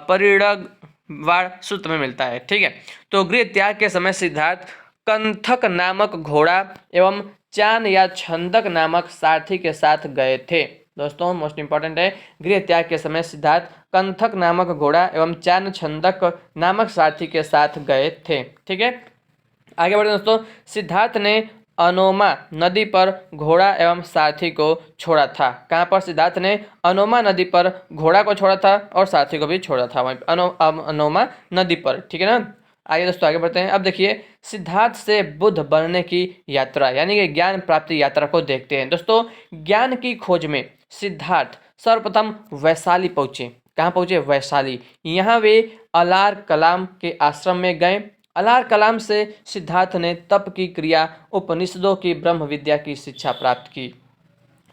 परिगढ़वाड़ सूत्र में मिलता है। ठीक है, तो गृह त्याग के समय सिद्धार्थ कंथक नामक घोड़ा एवं चान या छंदक नामक सारथी के साथ गए थे। दोस्तों मोस्ट इंपॉर्टेंट है, गृह त्याग के समय सिद्धार्थ कंथक नामक घोड़ा एवं चान छंदक नामक सारथी के साथ गए थे। ठीक है, आगे बढ़े दोस्तों। सिद्धार्थ ने अनोमा नदी पर घोड़ा एवं सारथी को छोड़ा था? कहाँ पर सिद्धार्थ ने अनोमा नदी पर घोड़ा को छोड़ा था और सारथी को भी छोड़ा था, वहीं अनोमा नदी पर। ठीक है ना। आइए दोस्तों आगे बढ़ते हैं। अब देखिए, सिद्धार्थ से बुद्ध बनने की यात्रा यानी कि ज्ञान प्राप्ति यात्रा को देखते हैं। दोस्तों, ज्ञान की खोज में सिद्धार्थ सर्वप्रथम वैशाली पहुंचे। कहाँ पहुंचे? वैशाली। यहाँ वे अलार कलाम के आश्रम में गए। अलार कलाम से सिद्धार्थ ने तप की क्रिया, उपनिषदों की, ब्रह्म विद्या की शिक्षा प्राप्त की।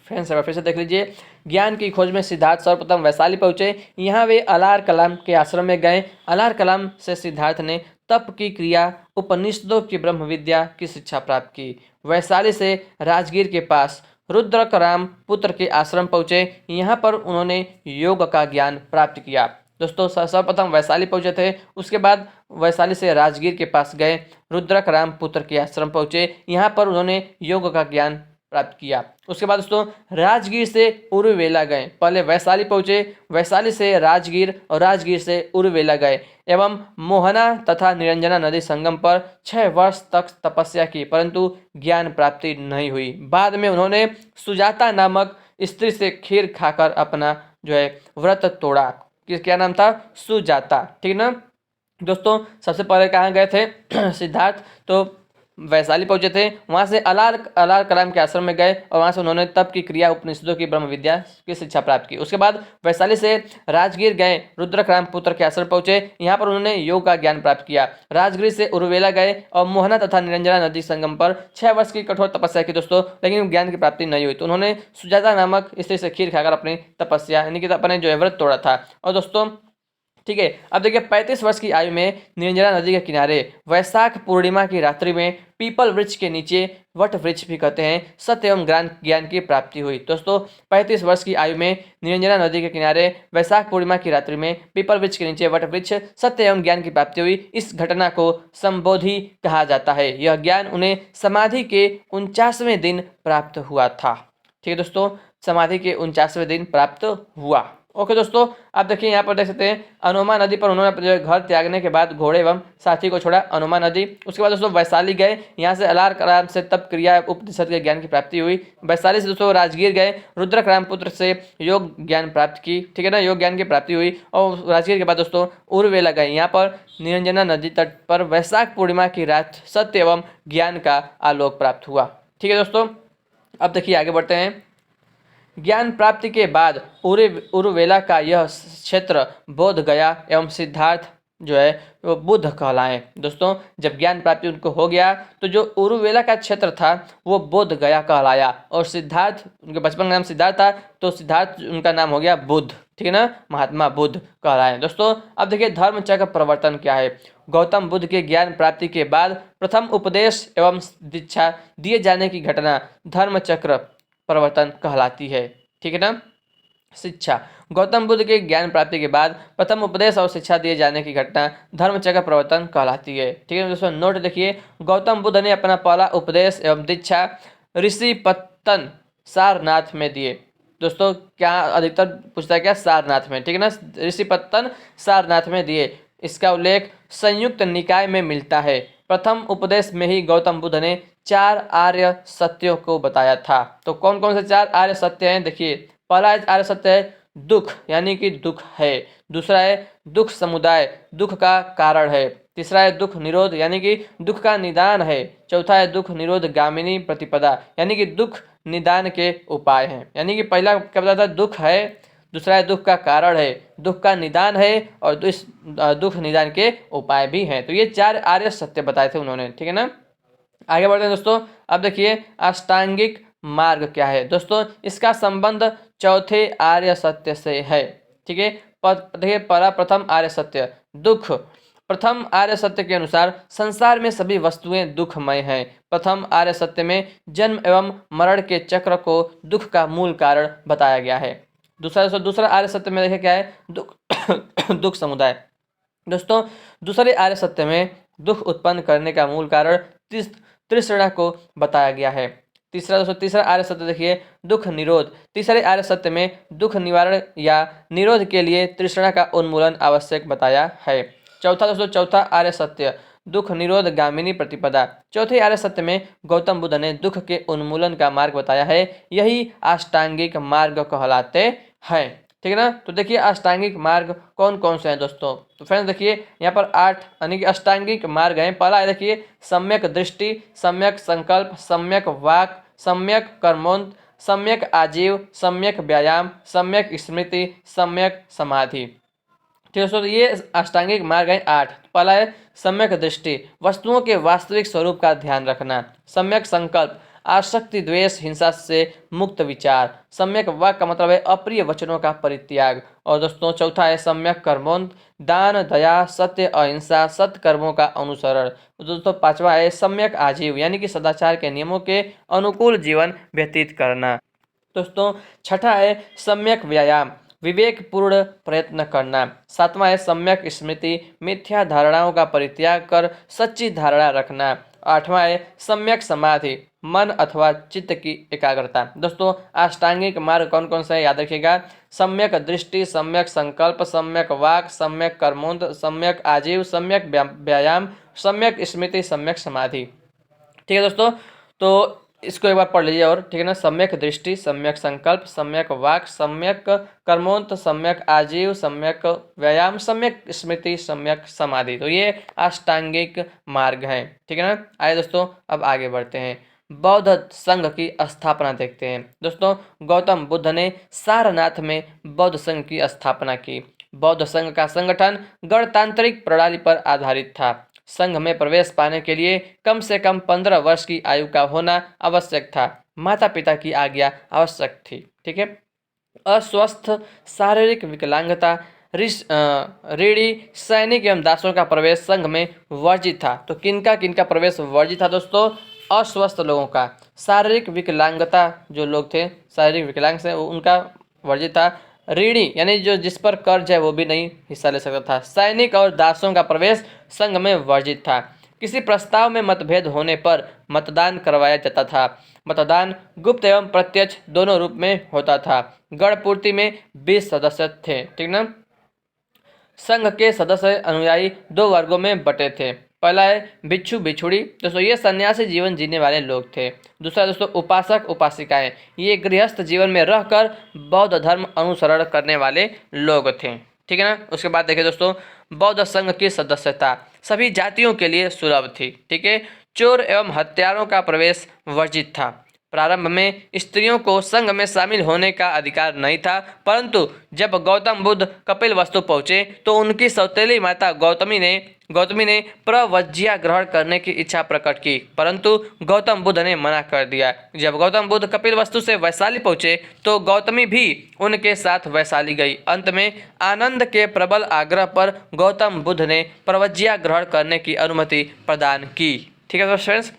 फ्रेंड्स एक बार फिर से देख लीजिए, ज्ञान की खोज में सिद्धार्थ सर्वप्रथम वैशाली पहुंचे। यहाँ वे अलार कलाम के आश्रम में गए। अलार कलाम से सिद्धार्थ ने तप की क्रिया, उपनिषदों की, ब्रह्म विद्या की शिक्षा प्राप्त की। वैशाली से राजगीर के पास रुद्रकराम पुत्र के आश्रम पहुंचे। यहाँ पर उन्होंने योग का ज्ञान प्राप्त किया। दोस्तों सर्वप्रथम वैशाली पहुंचे थे, उसके बाद वैशाली से राजगीर के पास गए, रुद्रकराम पुत्र के आश्रम पहुंचे। यहाँ पर उन्होंने योग का ज्ञान प्राप्त किया। उसके बाद दोस्तों राजगीर से उरुवेला गए। पहले वैशाली पहुंचे, वैशाली से राजगीर और राजगीर से उरुवेला गए एवं मोहना तथा निरंजना नदी संगम पर 6 वर्ष तक तपस्या की, परंतु ज्ञान प्राप्ति नहीं हुई। बाद में उन्होंने सुजाता नामक स्त्री से खीर खाकर अपना जो है व्रत तोड़ा। क्या नाम था? सुजाता। ठीक ना दोस्तों। सबसे पहले कहाँ गए थे? सिद्धार्थ तो वैशाली पहुंचे थे, वहां से अलार कलाम के आश्रम में गए और वहां से उन्होंने तप की क्रिया, उपनिषदों की, ब्रह्म विद्या की शिक्षा प्राप्त की। उसके बाद वैशाली से राजगीर गए, रुद्रकराम पुत्र के आश्रम पहुंचे। यहाँ पर उन्होंने योग का ज्ञान प्राप्त किया। राजगीर से उरुवेला गए और मोहना तथा निरंजना नदी संगम पर 6 वर्ष की कठोर तपस्या की दोस्तों, लेकिन ज्ञान की प्राप्ति नहीं हुई। तो उन्होंने सुजाता नामक स्त्री से खीर खाकर अपनी तपस्या यानी कि अपने जो है व्रत तोड़ा था। और दोस्तों ठीक है, अब देखिए 35 वर्ष की आयु में निरंजना नदी के किनारे वैशाख पूर्णिमा की रात्रि में पीपल वृक्ष के नीचे, वट वृक्ष भी कहते हैं, सत्य एवं ज्ञान की प्राप्ति हुई। दोस्तों 35 वर्ष की आयु में निरंजना नदी के किनारे वैशाख पूर्णिमा की रात्रि में पीपल वृक्ष के नीचे, वट वृक्ष, सत्य एवं ज्ञान की प्राप्ति हुई। इस घटना को संबोधि कहा जाता है। यह ज्ञान उन्हें समाधि के 49वें दिन प्राप्त हुआ था। ठीक है दोस्तों, समाधि के 49वें दिन प्राप्त हुआ। ओके दोस्तों, आप देखिए यहाँ पर देख सकते हैं अनोमा नदी पर उन्होंने जो घर त्यागने के बाद घोड़े एवं साथी को छोड़ा, अनोमा नदी। उसके बाद दोस्तों वैशाली गए, यहाँ से अलार कलाम से तप क्रिया, उपनिषद के ज्ञान की प्राप्ति हुई। वैशाली से दोस्तों राजगीर गए, रुद्रकराम पुत्र से योग ज्ञान प्राप्त की। ठीक है ना, योग ज्ञान की प्राप्ति हुई। और राजगीर के बाद दोस्तों उर्वेला गए, यहाँ पर निरंजना नदी तट पर वैशाख पूर्णिमा की रात सत्य एवं ज्ञान का आलोक प्राप्त हुआ। ठीक है दोस्तों, अब देखिए आगे बढ़ते हैं। ज्ञान प्राप्ति के बाद उरुवेला का यह क्षेत्र बोध गया एवं सिद्धार्थ जो है वो बुद्ध कहलाए। दोस्तों जब ज्ञान प्राप्ति उनको हो गया तो जो उरुवेला का क्षेत्र था वो बोध गया कहलाया, और सिद्धार्थ, उनके बचपन का नाम सिद्धार्थ था तो सिद्धार्थ उनका नाम हो गया बुद्ध। ठीक है ना, महात्मा बुद्ध कहलाए। दोस्तों अब देखिए धर्म चक्र प्रवर्तन क्या है। गौतम बुद्ध के ज्ञान प्राप्ति के बाद प्रथम उपदेश एवं दीक्षा दिए जाने की घटना धर्म चक्र प्रवर्तन कहलाती है। ठीक है ना। शिक्षा, गौतम बुद्ध के ज्ञान प्राप्ति के बाद प्रथम उपदेश और शिक्षा दिए जाने की घटना धर्म चक्र प्रवर्तन कहलाती है। ठीक है दोस्तों, नोट देखिए, गौतम बुद्ध ने अपना पहला उपदेश एवं दीक्षा ऋषि पत्तन सारनाथ में दिए। दोस्तों क्या अधिकतर पूछता है क्या? सारनाथ में। ठीक है ना, ऋषि पत्तन सारनाथ में दिए। इसका उल्लेख संयुक्त निकाय में मिलता है। प्रथम उपदेश में ही गौतम बुद्ध ने 4 आर्य सत्यों को बताया था। तो कौन कौन से 4 आर्य सत्य हैं? देखिए, पहला आर्य सत्य है दुख, यानी कि दुख है। दूसरा है दुख समुदाय, दुख का कारण है। तीसरा है दुख निरोध, यानी कि दुख का निदान है। चौथा है दुख निरोध गामिनी प्रतिपदा, यानी कि दुख निदान के उपाय हैं। यानी कि पहला क्या बताया था? दुख है, दूसरा है दुख का कारण है, दुख का निदान है, और दुख निदान के उपाय भी हैं। तो ये 4 आर्य सत्य बताए थे उन्होंने। ठीक है ना। आगे बढ़ते हैं दोस्तों। अब देखिए अष्टांगिक मार्ग क्या है। दोस्तों इसका संबंध चौथे आर्य सत्य से है। ठीक है, देखिए पहला प्रथम आर्य सत्य दुख। प्रथम आर्य सत्य के अनुसार संसार में सभी वस्तुएं दुखमय हैं। प्रथम आर्य सत्य में जन्म एवं मरण के चक्र को दुख का मूल कारण बताया गया है। दूसरा आर्य सत्य में देखिए क्या है? दुख दुख समुदाय। दोस्तों दूसरे आर्य सत्य में दुख उत्पन्न करने का मूल कारण तृष्णा को बताया गया है। तीसरा आर्य सत्य देखिए दुख निरोध। तीसरे आर्य सत्य में दुख निवारण या निरोध के लिए तृष्णा का उन्मूलन आवश्यक बताया है। चौथा आर्य सत्य दुख निरोध गामिनी प्रतिपदा। चौथे आर्य सत्य में गौतम बुद्ध ने दुख के उन्मूलन का मार्ग बताया है, यही अष्टांगिक मार्ग कहलाते हैं। ठीक है ना। तो देखिए अष्टांगिक मार्ग कौन कौन से हैं दोस्तों। तो फ्रेंड्स देखिए यहाँ पर 8 यानी कि अष्टांगिक मार्ग हैं। पहला है देखिए सम्यक दृष्टि, सम्यक संकल्प, सम्यक वाक, सम्यक कर्मोन्त, सम्यक आजीव, सम्यक व्यायाम, सम्यक स्मृति, सम्यक समाधि। ठीक है दोस्तों, ये अष्टांगिक मार्ग है 8। पहला है सम्यक दृष्टि, वस्तुओं के वास्तविक स्वरूप का ध्यान रखना। सम्यक संकल्प, आसक्ति द्वेष हिंसा से मुक्त विचार। सम्यक वाक का मतलब है अप्रिय वचनों का परित्याग। और दोस्तों चौथा है सम्यक कर्मों, दान दया सत्य अहिंसा सत्कर्मों का अनुसरण। दोस्तों पांचवा है सम्यक आजीव, यानी कि सदाचार के नियमों के अनुकूल जीवन व्यतीत करना। दोस्तों छठा है सम्यक व्यायाम, विवेकपूर्ण प्रयत्न करना। सातवां है सम्यक स्मृति, मिथ्या धारणाओं का परित्याग कर सच्ची धारणा रखना। आठवां है सम्यक समाधि, मन अथवा चित्त की एकाग्रता। दोस्तों अष्टांगिक मार्ग कौन कौन सा है याद रखिएगा। सम्यक दृष्टि, सम्यक संकल्प, सम्यक वाक, सम्यक कर्मोन्त, सम्यक आजीव, सम्यक व्यायाम, सम्यक स्मृति, सम्यक समाधि। ठीक है दोस्तों, तो इसको एक बार पढ़ लीजिए और ठीक है ना। सम्यक दृष्टि, सम्यक संकल्प, सम्यक वाक, सम्यक कर्मोन्त, सम्यक आजीव, सम्यक व्यायाम, सम्यक स्मृति, सम्यक समाधि। तो ये अष्टांगिक मार्ग है। ठीक है ना। आइए दोस्तों अब आगे बढ़ते हैं, बौद्ध संघ की स्थापना देखते हैं। दोस्तों गौतम बुद्ध ने सारनाथ में बौद्ध संघ की स्थापना की। बौद्ध संघ का संगठन गणतांत्रिक प्रणाली पर आधारित था। संघ में प्रवेश पाने के लिए कम से कम 15 वर्ष की आयु का होना आवश्यक था। माता पिता की आज्ञा आवश्यक थी। ठीक है। अस्वस्थ, शारीरिक विकलांगता, ऋणी, सैनिक एवं दासों का प्रवेश संघ में वर्जित था। तो किनका किनका प्रवेश वर्जित था दोस्तों। अस्वस्थ लोगों का, शारीरिक विकलांगता जो लोग थे शारीरिक विकलांग से उनका वर्जित था। ऋणी यानी जो जिस पर कर्ज है वो भी नहीं हिस्सा ले सकता था। सैनिक और दासों का प्रवेश संघ में वर्जित था। किसी प्रस्ताव में मतभेद होने पर मतदान करवाया जाता था। मतदान गुप्त एवं प्रत्यक्ष दोनों रूप में होता था। गणपूर्ति में 20 सदस्य थे। ठीक ना। संघ के सदस्य अनुयायी 2 वर्गों में बटे थे। पहला है भिक्षु भिक्षुड़ी, दोस्तों ये सन्यासी जीवन जीने वाले लोग थे। दूसरा दोस्तों उपासक उपासिकाएं, ये गृहस्थ जीवन में रहकर बौद्ध धर्म अनुसरण करने वाले लोग थे। ठीक है ना। उसके बाद देखिए दोस्तों बौद्ध संघ की सदस्यता सभी जातियों के लिए सुलभ थी। ठीक है। चोर एवं हत्यारों का प्रवेश वर्जित था। प्रारंभ में स्त्रियों को संघ में शामिल होने का अधिकार नहीं था, परंतु जब गौतम बुद्ध कपिलवस्तु पहुंचे तो उनकी सौतेली माता गौतमी ने प्रव्रज्या ग्रहण करने की इच्छा प्रकट की, परंतु गौतम बुद्ध ने मना कर दिया। जब गौतम बुद्ध कपिलवस्तु से वैशाली पहुंचे तो गौतमी भी उनके साथ वैशाली गई। अंत में आनंद के प्रबल आग्रह पर गौतम बुद्ध ने प्रव्रज्या ग्रहण करने की अनुमति प्रदान की। ठीक है फ्रेंड्स,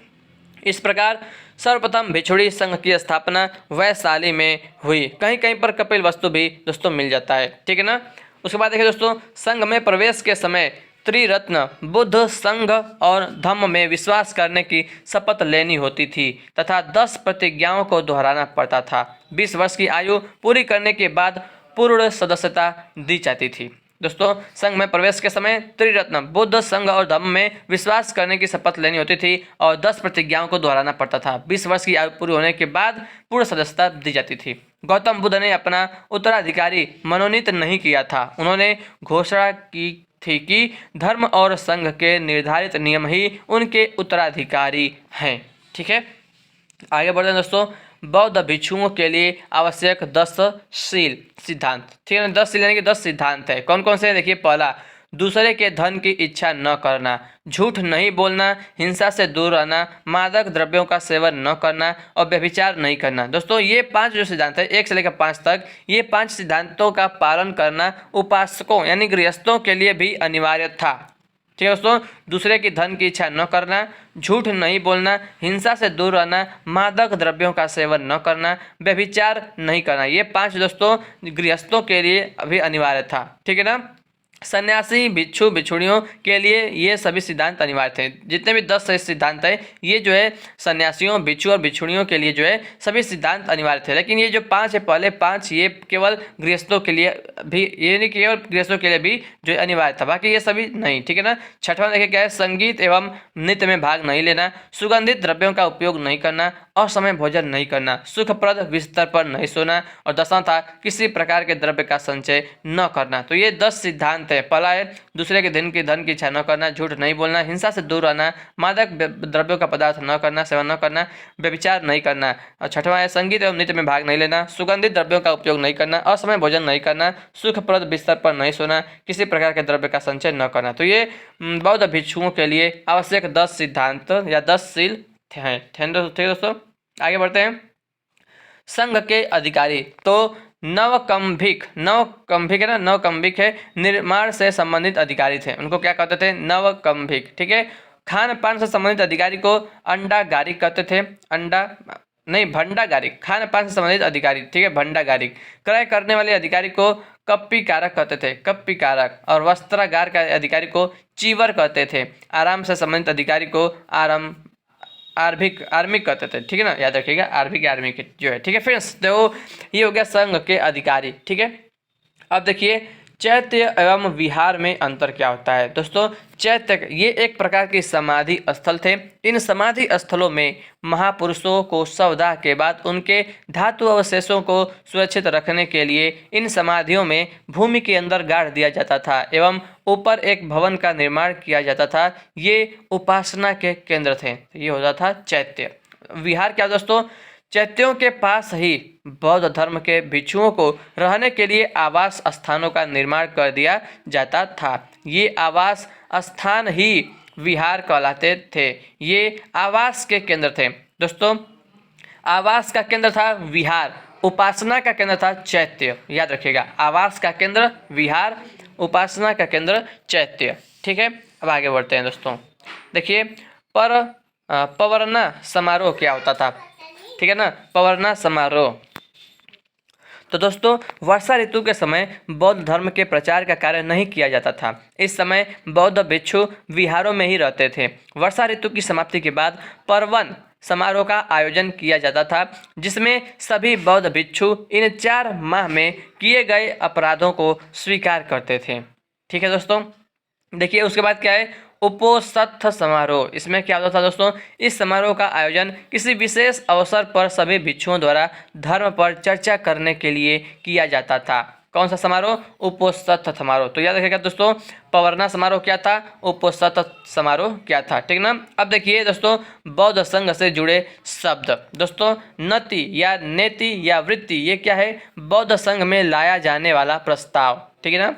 इस प्रकार सर्वप्रथम भिक्षुड़ी संघ की स्थापना वैशाली में हुई। कहीं कहीं पर कपिलवस्तु भी दोस्तों मिल जाता है। ठीक है ना। उसके बाद देखिए दोस्तों संघ में प्रवेश के समय त्रिरत्न बुद्ध, संघ और धम्म में विश्वास करने की शपथ लेनी होती थी तथा 10 प्रतिज्ञाओं को दोहराना पड़ता था। 20 वर्ष की आयु पूरी करने के बाद पूर्ण सदस्यता दी जाती थी। दोस्तों संघ में प्रवेश के समय त्रिरत्न बुद्ध, संघ और धम्म में विश्वास करने की शपथ लेनी होती थी और 10 प्रतिज्ञाओं को दोहराना पड़ता था। 20 वर्ष की आयु पूरी होने के बाद पूर्ण सदस्यता दी जाती थी। गौतम बुद्ध ने अपना उत्तराधिकारी मनोनीत नहीं किया था। उन्होंने घोषणा की थी कि धर्म और संघ के निर्धारित नियम ही उनके उत्तराधिकारी हैं। ठीक है। आगे बढ़ते हैं दोस्तों बौद्ध भिक्षुओं के लिए आवश्यक 10 शील सिद्धांत। ठीक है ना। 10 शील यानी कि 10 सिद्धांत है। कौन कौन से देखिए। पहला, दूसरे के धन की इच्छा न करना, झूठ नहीं बोलना, हिंसा से दूर रहना, मादक द्रव्यों का सेवन न करना और व्यभिचार नहीं करना। दोस्तों ये 5 जो सिद्धांत है 1 से लेकर 5 तक, ये 5 सिद्धांतों का पालन करना उपासकों यानी गृहस्थों के लिए भी अनिवार्य था। ठीक है दोस्तों, दूसरे की धन की इच्छा न करना, झूठ नहीं बोलना, हिंसा से दूर रहना, मादक द्रव्यों का सेवन न करना, व्यभिचार नहीं करना, ये 5 दोस्तों गृहस्थों के लिए अभी अनिवार्य था। ठीक है ना। सन्यासी भिक्षु भिक्षुणियों के लिए ये सभी सिद्धांत अनिवार्य थे। जितने भी 10 सिद्धांत है ये जो है सन्यासियों भिक्षु और भिक्षुणियों के लिए जो है सभी सिद्धांत अनिवार्य थे। लेकिन ये जो 5 है, पहले 5 ये केवल गृहस्थों के लिए भी, ये नहीं केवल गृहस्थों के लिए भी जो है अनिवार्य था, बाकी ये सभी नहीं। ठीक है ना। छठवां देखिए क्या है, संगीत एवं नृत्य में भाग नहीं लेना, सुगंधित द्रव्यों का उपयोग नहीं करना, असमय भोजन नहीं करना, सुखप्रद बिस्तर पर नहीं सोना, और 10वां था किसी प्रकार के द्रव्य का संचय न करना। तो ये 10 सिद्धांत है। पहला है दूसरे के धन की इच्छा न करना, झूठ नहीं बोलना, हिंसा से दूर रहना, मादक द्रव्यों का पदार्थ न करना, सेवन न करना, व्यभिचार नहीं करना। और छठवां है संगीत एवं नृत्य में भाग नहीं लेना, सुगंधित द्रव्यों का उपयोग नहीं करना, असमय भोजन नहीं करना, सुखप्रद बिस्तर पर नहीं सोना, किसी प्रकार के द्रव्य का संचय न करना। तो ये बौद्ध भिक्षुओं के लिए आवश्यक 10 सिद्धांत या 10 सील हैं। ठीक है दोस्तों, आगे बढ़ते हैं। संघ के अधिकारी तो नवकंभिक है ना, नवकंभिक है निर्माण से संबंधित अधिकारी थे। उनको क्या कहते थे? नवकंभिक। ठीक है। खान पान से संबंधित अधिकारी को अंडागारी कहते थे। भंडागारिक। खान पान से संबंधित अधिकारी, ठीक है, भंडागारिक। क्रय करने वाले अधिकारी को कप्पीकारक कहते थे, कप्पीकारक। और वस्त्रागार के अधिकारी को चीवर कहते थे। आराम से संबंधित अधिकारी को आर्मिक कहते थे। ठीक है ना, याद रखिएगा, आर्मिक जो है। ठीक है फ्रेंड्स, तो ये हो गया संघ के अधिकारी। ठीक है। अब देखिए चैत्य एवं विहार में अंतर क्या होता है दोस्तों। चैत्य ये एक प्रकार के समाधि स्थल थे। इन समाधि स्थलों में महापुरुषों को शवदाह के बाद उनके धातु अवशेषों को सुरक्षित रखने के लिए इन समाधियों में भूमि के अंदर गाड़ दिया जाता था एवं ऊपर एक भवन का निर्माण किया जाता था। ये उपासना के केंद्र थे। ये होता था चैत्य। विहार क्या दोस्तों? चैत्यों के पास ही बौद्ध धर्म के भिक्षुओं को रहने के लिए आवास स्थानों का निर्माण कर दिया जाता था। ये आवास स्थान ही विहार कहलाते थे। ये आवास के केंद्र थे दोस्तों। आवास का केंद्र था विहार, उपासना का केंद्र था चैत्य। याद रखिएगा, आवास का केंद्र विहार, उपासना का केंद्र चैत्य। ठीक है। अब आगे बढ़ते हैं दोस्तों। देखिए पवर्णा समारोह क्या होता था। ठीक है ना, पवर्णा समारोह। तो दोस्तों वर्षा ऋतु के समय बौद्ध धर्म के प्रचार का कार्य नहीं किया जाता था। इस समय बौद्ध भिक्षु विहारों में ही रहते थे। वर्षा ऋतु की समाप्ति के बाद पर्वन समारोह का आयोजन किया जाता था, जिसमें सभी बौद्ध भिक्षु इन 4 माह में किए गए अपराधों को स्वीकार करते थे। ठीक है दोस्तों। देखिए उसके बाद क्या है, उपोत्सथ समारोह। इसमें क्या होता था दोस्तों, इस समारोह का आयोजन किसी विशेष अवसर पर सभी भिक्षुओं द्वारा धर्म पर चर्चा करने के लिए किया जाता था। कौन सा समारोह? उपोत्सथ समारोह। तो याद रखिएगा दोस्तों, पवर्णा समारोह क्या था, उपोत्सथ समारोह क्या था। ठीक ना। अब देखिए दोस्तों बौद्ध संघ से जुड़े शब्द। दोस्तों नति या नेति या वृत्ति, ये क्या है? बौद्ध संघ में लाया जाने वाला प्रस्ताव। ठीक है ना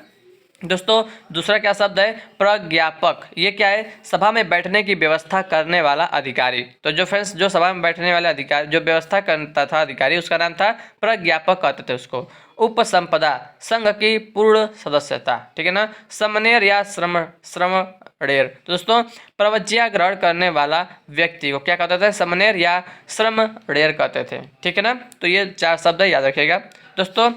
दोस्तों। दूसरा क्या शब्द है? प्रज्ञापक। ये क्या है? सभा में बैठने की व्यवस्था करने वाला अधिकारी। तो जो फ्रेंड्स जो सभा में बैठने वाले अधिकारी, जो व्यवस्था करता था अधिकारी, उसका नाम था प्रज्ञापक कहते थे उसको। उपसंपदा, संघ की पूर्ण सदस्यता। ठीक है ना। समनेर या श्रमणेर। तो दोस्तों प्रवज्ञा ग्रहण करने वाला व्यक्ति को क्या कहते थे? समनेर या श्रमणेर कहते थे। ठीक है ना। तो ये 4 शब्द याद रखिएगा दोस्तों।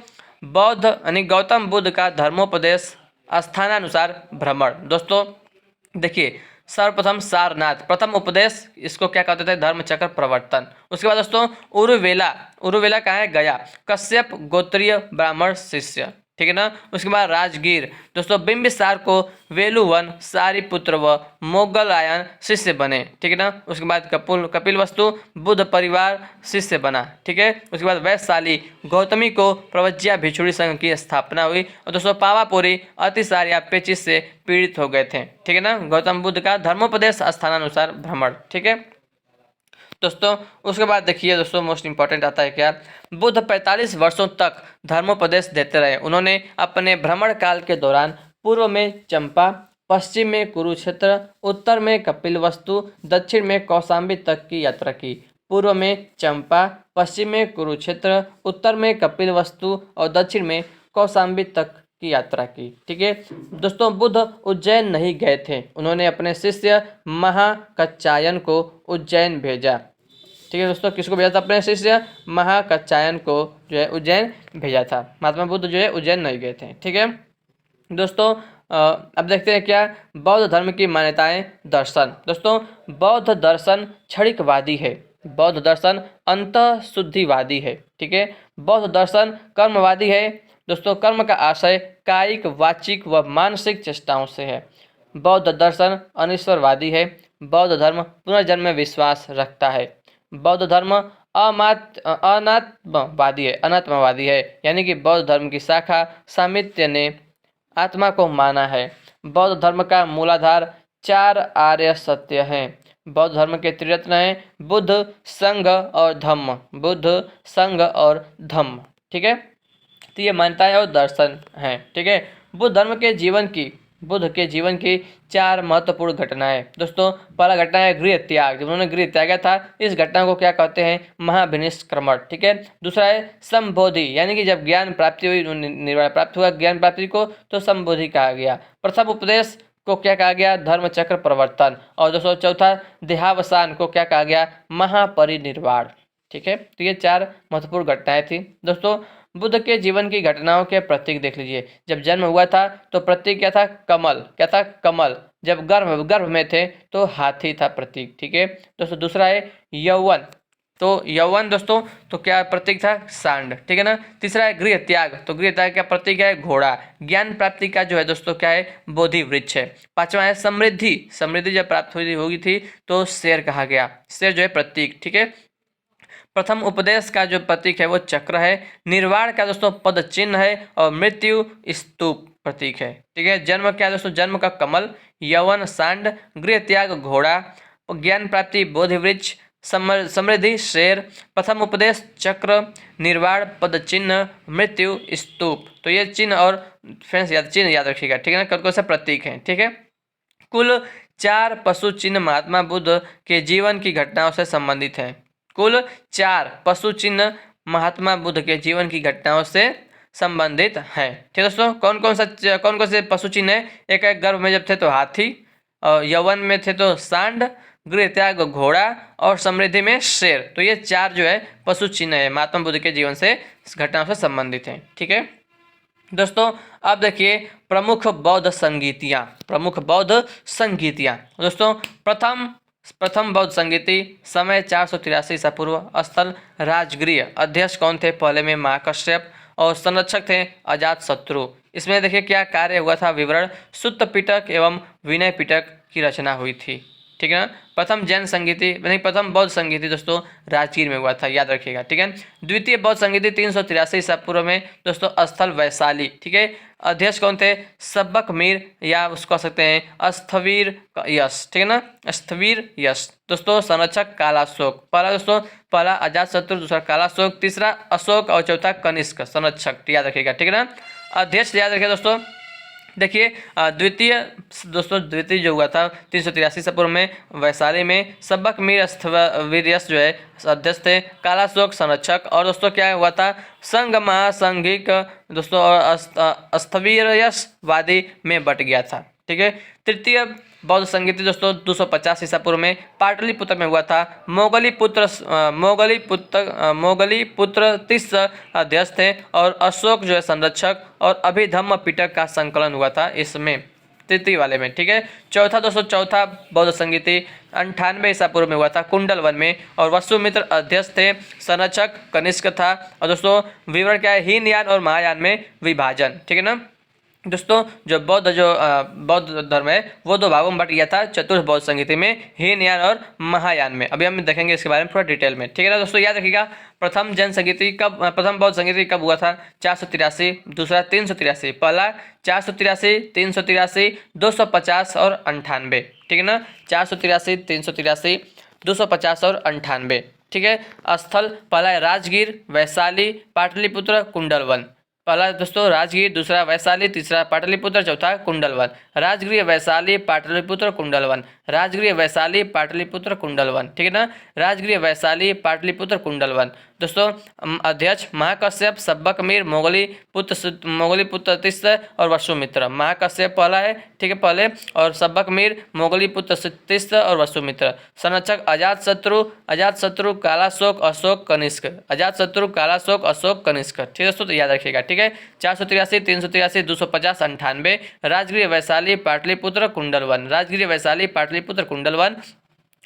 बौद्ध यानी गौतम बुद्ध का धर्मोपदेश स्थानानुसार भ्रमण। दोस्तों देखिए सर्वप्रथम सारनाथ, प्रथम उपदेश, इसको क्या कहते थे? धर्मचक्र प्रवर्तन। उसके बाद दोस्तों उरुवेला कहाँ है? गया। कश्यप गोत्रीय ब्राह्मण शिष्य। ठीक है ना। उसके बाद राजगीर। दोस्तों बिंबिसार को वेलुवन सारिपुत्र व मोगलायन शिष्य बने। ठीक है ना। उसके बाद कपिल वस्तु बुद्ध परिवार शिष्य बना। ठीक है। उसके बाद वैशाली गौतमी को प्रवज्ञा भिक्षुणी संघ की स्थापना हुई। और दोस्तों पावापुरी अतिसार या पेचिश से पीड़ित हो गए थे। ठीक है ना। गौतम बुद्ध का धर्मोपदेश स्थानानुसार भ्रमण। ठीक है दोस्तों। उसके बाद देखिए दोस्तों मोस्ट इंपॉर्टेंट आता है क्या, बुद्ध 45 वर्षों तक धर्मोपदेश देते रहे। उन्होंने अपने भ्रमण काल के दौरान पूर्व में चंपा, पश्चिम में कुरुक्षेत्र, उत्तर में कपिलवस्तु, दक्षिण में कौशाम्बी तक की यात्रा की। पूर्व में चंपा, पश्चिम में कुरुक्षेत्र, उत्तर में कपिलवस्तु और दक्षिण में कौशाम्बी तक की यात्रा की। ठीक है दोस्तों। बुद्ध उज्जैन नहीं गए थे। उन्होंने अपने शिष्य महाकच्चायन को उज्जैन भेजा। ठीक है दोस्तों। किसको भेजा था? अपने शिष्य महाकच्चायन को जो है उज्जैन भेजा था। महात्मा बुद्ध जो है उज्जैन नहीं गए थे। ठीक है दोस्तों। अब देखते हैं क्या बौद्ध धर्म की मान्यताएं। दर्शन दोस्तों, बौद्ध दर्शन क्षणिकवादी है। बौद्ध दर्शन अंतःशुद्धिवादी है। ठीक है, बौद्ध दर्शन कर्मवादी है। दोस्तों, कर्म का आशय कायिक, वाचिक व मानसिक चेष्टाओं से है। बौद्ध दर्शन अनिश्वरवादी है। बौद्ध धर्म पुनर्जन्म में विश्वास रखता है। बौद्ध धर्म अनात्मवादी है, यानी कि बौद्ध धर्म की शाखा सामित्य ने आत्मा को माना है। बौद्ध धर्म का मूलाधार 4 आर्य सत्य हैं। बौद्ध धर्म के त्रिरत्न हैं बुद्ध, संघ और धम्म। बुद्ध, संघ और धम्म। ठीक है, तो ये मान्यताएं और दर्शन हैं। ठीक है, बुद्ध के जीवन की 4 महत्वपूर्ण घटनाएं। दोस्तों, पहला घटना है गृह त्याग। जब उन्होंने गृह त्यागा था, इस घटना को क्या कहते हैं? महाभिनिष्क्रमण। ठीक है, दूसरा है संबोधि, यानी कि जब ज्ञान प्राप्ति हुई, निर्वाण प्राप्त हुआ ज्ञान प्राप्ति को, तो संबोधि कहा गया। प्रथम उपदेश को क्या कहा गया? धर्म चक्र प्रवर्तन। और दोस्तों चौथा देहावसान को क्या कहा गया? महापरिनिर्वाण। ठीक है, तो ये 4 महत्वपूर्ण घटनाएं थी। दोस्तों, बुद्ध के जीवन की घटनाओं के प्रतीक देख लीजिए। जब जन्म हुआ था तो प्रतीक क्या था? कमल। क्या था? कमल। जब गर्भ में थे तो हाथी था प्रतीक। ठीक है दोस्तों, दूसरा है यौवन। तो यौवन दोस्तों, तो क्या प्रतीक था? सांड। ठीक है ना। तीसरा है गृह त्याग। तो गृह त्याग का प्रतीक है? घोड़ा। ज्ञान प्राप्ति का जो है दोस्तों क्या है? बोधि वृक्ष है। पांचवा है समृद्धि। समृद्धि जब प्राप्त होगी थी तो शेर कहा गया। शेर जो है प्रतीक। ठीक है, प्रथम उपदेश का जो प्रतीक है वो चक्र है। निर्वाण का दोस्तों पद चिन्ह है। और मृत्यु स्तूप प्रतीक है। ठीक है, जन्म क्या दोस्तों? जन्म का कमल। यौवन सांड। गृह त्याग घोड़ा। ज्ञान प्राप्ति बोधि वृक्ष। समृद्धि शेर। प्रथम उपदेश चक्र। निर्वाण पद चिन्ह। मृत्यु स्तूप। तो ये चिन्ह और फ्रेंड्स चिन्ह याद रखिएगा। ठीक है ना, कौन कौन से प्रतीक हैं। ठीक है, कुल 4 पशु चिन्ह महात्मा बुद्ध के जीवन की घटनाओं से संबंधित हैं। कुल 4 पशु चिन्ह महात्मा बुद्ध के जीवन की घटनाओं से संबंधित हैं। ठीक है दोस्तों, कौन कौन से पशु चिन्ह है? एक है गर्भ में जब थे तो हाथी, और यौवन में थे तो सांड, गृह त्याग घोड़ा, और समृद्धि में शेर। तो ये 4 जो है पशु चिन्ह है, महात्मा बुद्ध के जीवन से घटनाओं से संबंधित हैं। ठीक है दोस्तों, अब देखिए प्रमुख बौद्ध संगीतियाँ। प्रमुख बौद्ध संगीतियाँ दोस्तों, प्रथम बौद्ध संगीति, समय 483 ईसा पूर्व, स्थल राजगृह, अध्यक्ष कौन थे? पहले में महाकश्यप, और संरक्षक थे अजात शत्रु। इसमें देखिए क्या कार्य हुआ था? विवरण, सुत्त पिटक एवं विनय पिटक की रचना हुई थी। ठीक है ना। प्रथम जैन संगीति नहीं, प्रथम बौद्ध संगीति दोस्तों राजगीर में हुआ था, याद रखिएगा। ठीक है, द्वितीय बौद्ध संगीति 383 ईसा पूर्व में दोस्तों स्थल वैशाली। ठीक है, अध्यक्ष कौन थे? सब्बक मीर, या उसको कह सकते हैं स्थवीर यश। ठीक है ना, स्थवीर यश। दोस्तों संरक्षक कालाशोक। पहला अजात शत्रु, दूसरा कालाशोक, तीसरा अशोक और चौथा कनिष्क संरक्षक। याद रखिएगा। ठीक है ना, अध्यक्ष याद रखिए दोस्तों। देखिए द्वितीय जो हुआ था 383 ईसा पूर्व में वैशाली में, सब्बक मीर वीरयस जो है अध्यक्ष थे, कालाशोक संरक्षक, और दोस्तों क्या हुआ था? संघ महासंघिक दोस्तों और स्थवीरयस वादी में बट गया था। ठीक है, तृतीय बौद्ध संगीति दोस्तों 250 ईसा पूर्व में पाटलिपुत्र में हुआ था। मोगली पुत्र तीस अध्यक्ष थे, और अशोक जो है संरक्षक, और अभिधम्म पिटक का संकलन हुआ था इसमें, तृतीय वाले में। ठीक है, चौथा बौद्ध संगीति 98 ईसा पूर्व में हुआ था कुंडलवन में, और वसुमित्र अध्यक्ष थे, संरक्षक कनिष्क था, और दोस्तों विवरण क्या है? हीनयान और महायान में विभाजन। ठीक है ना दोस्तों, जो बौद्ध धर्म है वो 2 भागों में बट गया था, चतुर्थ बौद्ध संगीति में, हीनयान और महायान में। अभी हम देखेंगे इसके बारे में थोड़ा डिटेल में। ठीक है ना दोस्तों, याद रखिएगा। प्रथम बौद्ध संगीति कब हुआ था? 483, दूसरा 383, पहला 483, 383, 250 और 98। ठीक है ना, 483, 383, 250 और 98। ठीक है, स्थल पहला है राजगीर, वैशाली, पाटलिपुत्र, कुंडलवन। पहला दोस्तों राजगीर, दूसरा वैशाली, तीसरा पाटलिपुत्र, चौथा कुंडलवन। राजगृह वैशाली पाटलिपुत्र कुंडलवन। राजगृह वैशाली पाटलिपुत्र कुंडलवन। ठीक है ना, राजगृह वैशाली पाटलिपुत्र कुंडलवन। दोस्तों अध्यक्ष महाकश्यप, सब्बकमीर, मोगली पुत्र तिस्र और वसुमित्र। महाकश्यप पहला है, ठीक है, पहले, और सब्बकमीर, मोगली पुत्र तिस्र और वसुमित्र। संरक्षक अजातशत्रु, कालाशोक, अशोक, कनिष्क। अजातशत्रु, कालाशोक, अशोक, कनिष्क, ठीक है दोस्तों, तो याद रखिएगा, ठीक है। 483, 383, 250, 98। राजगृह, वैशाली, पाटलिपुत्र, कुंडलवन। राजगृह, वैशाली, पाटलिपुत्र, कुंडलवन।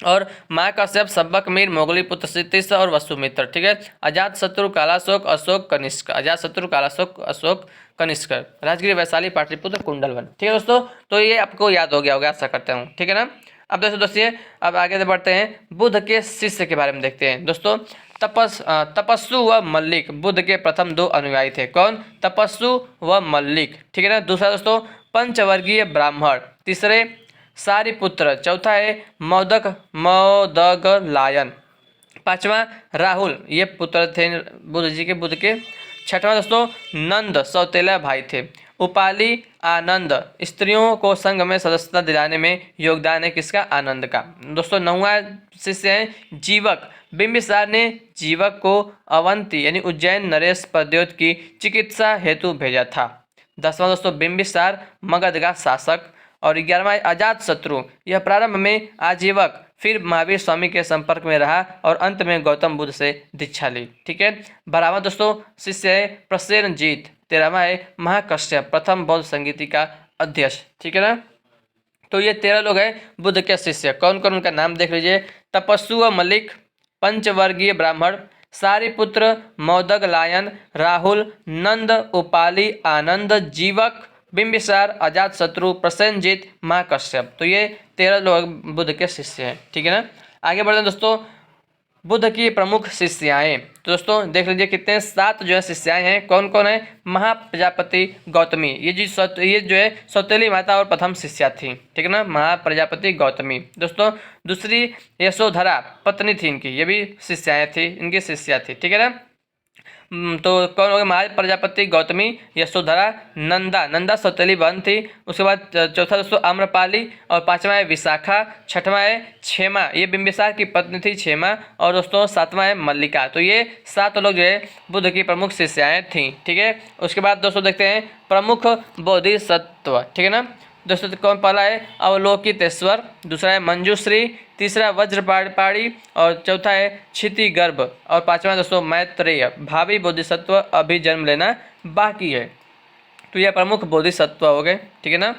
और महाकश्यप, सब्बकमीर, मोगलीपुत्र तिस्र और वसुमित्र, ठीक है। अजातशत्रु, कालाशोक, अशोक, कनिष्क। अजातशत्रु, कालाशोक, अशोक, कनिष्क। राजगृह, वैशाली, पाटलिपुत्र, कुंडलवन, ठीक है दोस्तों। तो ये आपको याद हो गया होगा, आशा करता हूँ, ठीक है ना। अब दोस्तों अब आगे बढ़ते हैं, बुद्ध के शिष्य के बारे में देखते हैं दोस्तों। तपस्सु व मल्लिक बुद्ध के प्रथम 2 अनुयायी थे। कौन? तपस्सु व मल्लिक, ठीक है ना। दूसरा दोस्तों पंचवर्गीय ब्राह्मण। तीसरे सारिपुत्र। चौथा है मौदगलायन। पांचवा राहुल, ये पुत्र थे बुद्ध के। छठवां दोस्तों नंद, सौतेला भाई थे। उपाली, आनंद, स्त्रियों को संघ में सदस्यता दिलाने में योगदान है किसका? आनंद का। दोस्तों 9वां शिष्य है जीवक। बिंबिसार ने जीवक को अवंती यानी उज्जैन नरेश प्रद्योत की चिकित्सा हेतु भेजा था। 10वां दोस्तों बिंबिसार मगध का शासक। और 11वां अजातशत्रु, यह प्रारंभ में आजीवक, फिर महावीर स्वामी के संपर्क में रहा और अंत में गौतम बुद्ध से दीक्षा ली, ठीक है। 12वां दोस्तों शिष्य है प्रसेनजीत। 13वां है महाकश्यप, प्रथम बौद्ध संगीति का अध्यक्ष, ठीक है ना। तो ये 13 लोग हैं बुद्ध के शिष्य। कौन कौन, उनका नाम देख लीजिए। तपस्सु व मल्लिक, पंचवर्गीय ब्राह्मण, सारिपुत्र, मौदगलायन, राहुल, नंद, उपाली, आनंद, जीवक, बिंबिसार, अजातशत्रु, प्रसेनजीत, महाकश्यप। तो ये 13 लोग बुद्ध के शिष्य हैं, ठीक है ना। आगे बढ़ते हैं दोस्तों, बुद्ध की प्रमुख शिष्याएं। तो दोस्तों देख लीजिए कितने 7 जो है शिष्याएं हैं। कौन कौन है? महाप्रजापति गौतमी, ये जो है सौतेली माता और प्रथम शिष्या थी, ठीक है ना। महाप्रजापति गौतमी। दोस्तों दूसरी यशोधरा पत्नी थी इनकी, ये भी शिष्याएं थी, इनकी शिष्या थी, ठीक है ना। तो कौन हो गया? महाराज प्रजापति गौतमी, यशोधरा, नंदा सौतेली बहन थी। उसके बाद चौथा दोस्तों आम्रपाली, और 5वां है विशाखा, 6वां है क्षेमा, ये बिंबिसार की पत्नी थी क्षेमा, और दोस्तों 7वां है मल्लिका। तो ये 7 लोग जो है बुद्ध की प्रमुख शिष्याएं थीं, ठीक है। उसके बाद दोस्तों देखते हैं प्रमुख बोधिसत्व, ठीक है ना। दोस्तों कौन? पहला है अवलोकितेश्वर, दूसरा है मंजूश्री, तीसरा वज्रपाणी, और चौथा है क्षितिगर्भ, और 5वां दोस्तों मैत्रेय। भावी बोधिसत्व अभी जन्म लेना बाकी है। तो यह प्रमुख बोधिसत्व हो गए, ठीक है ना।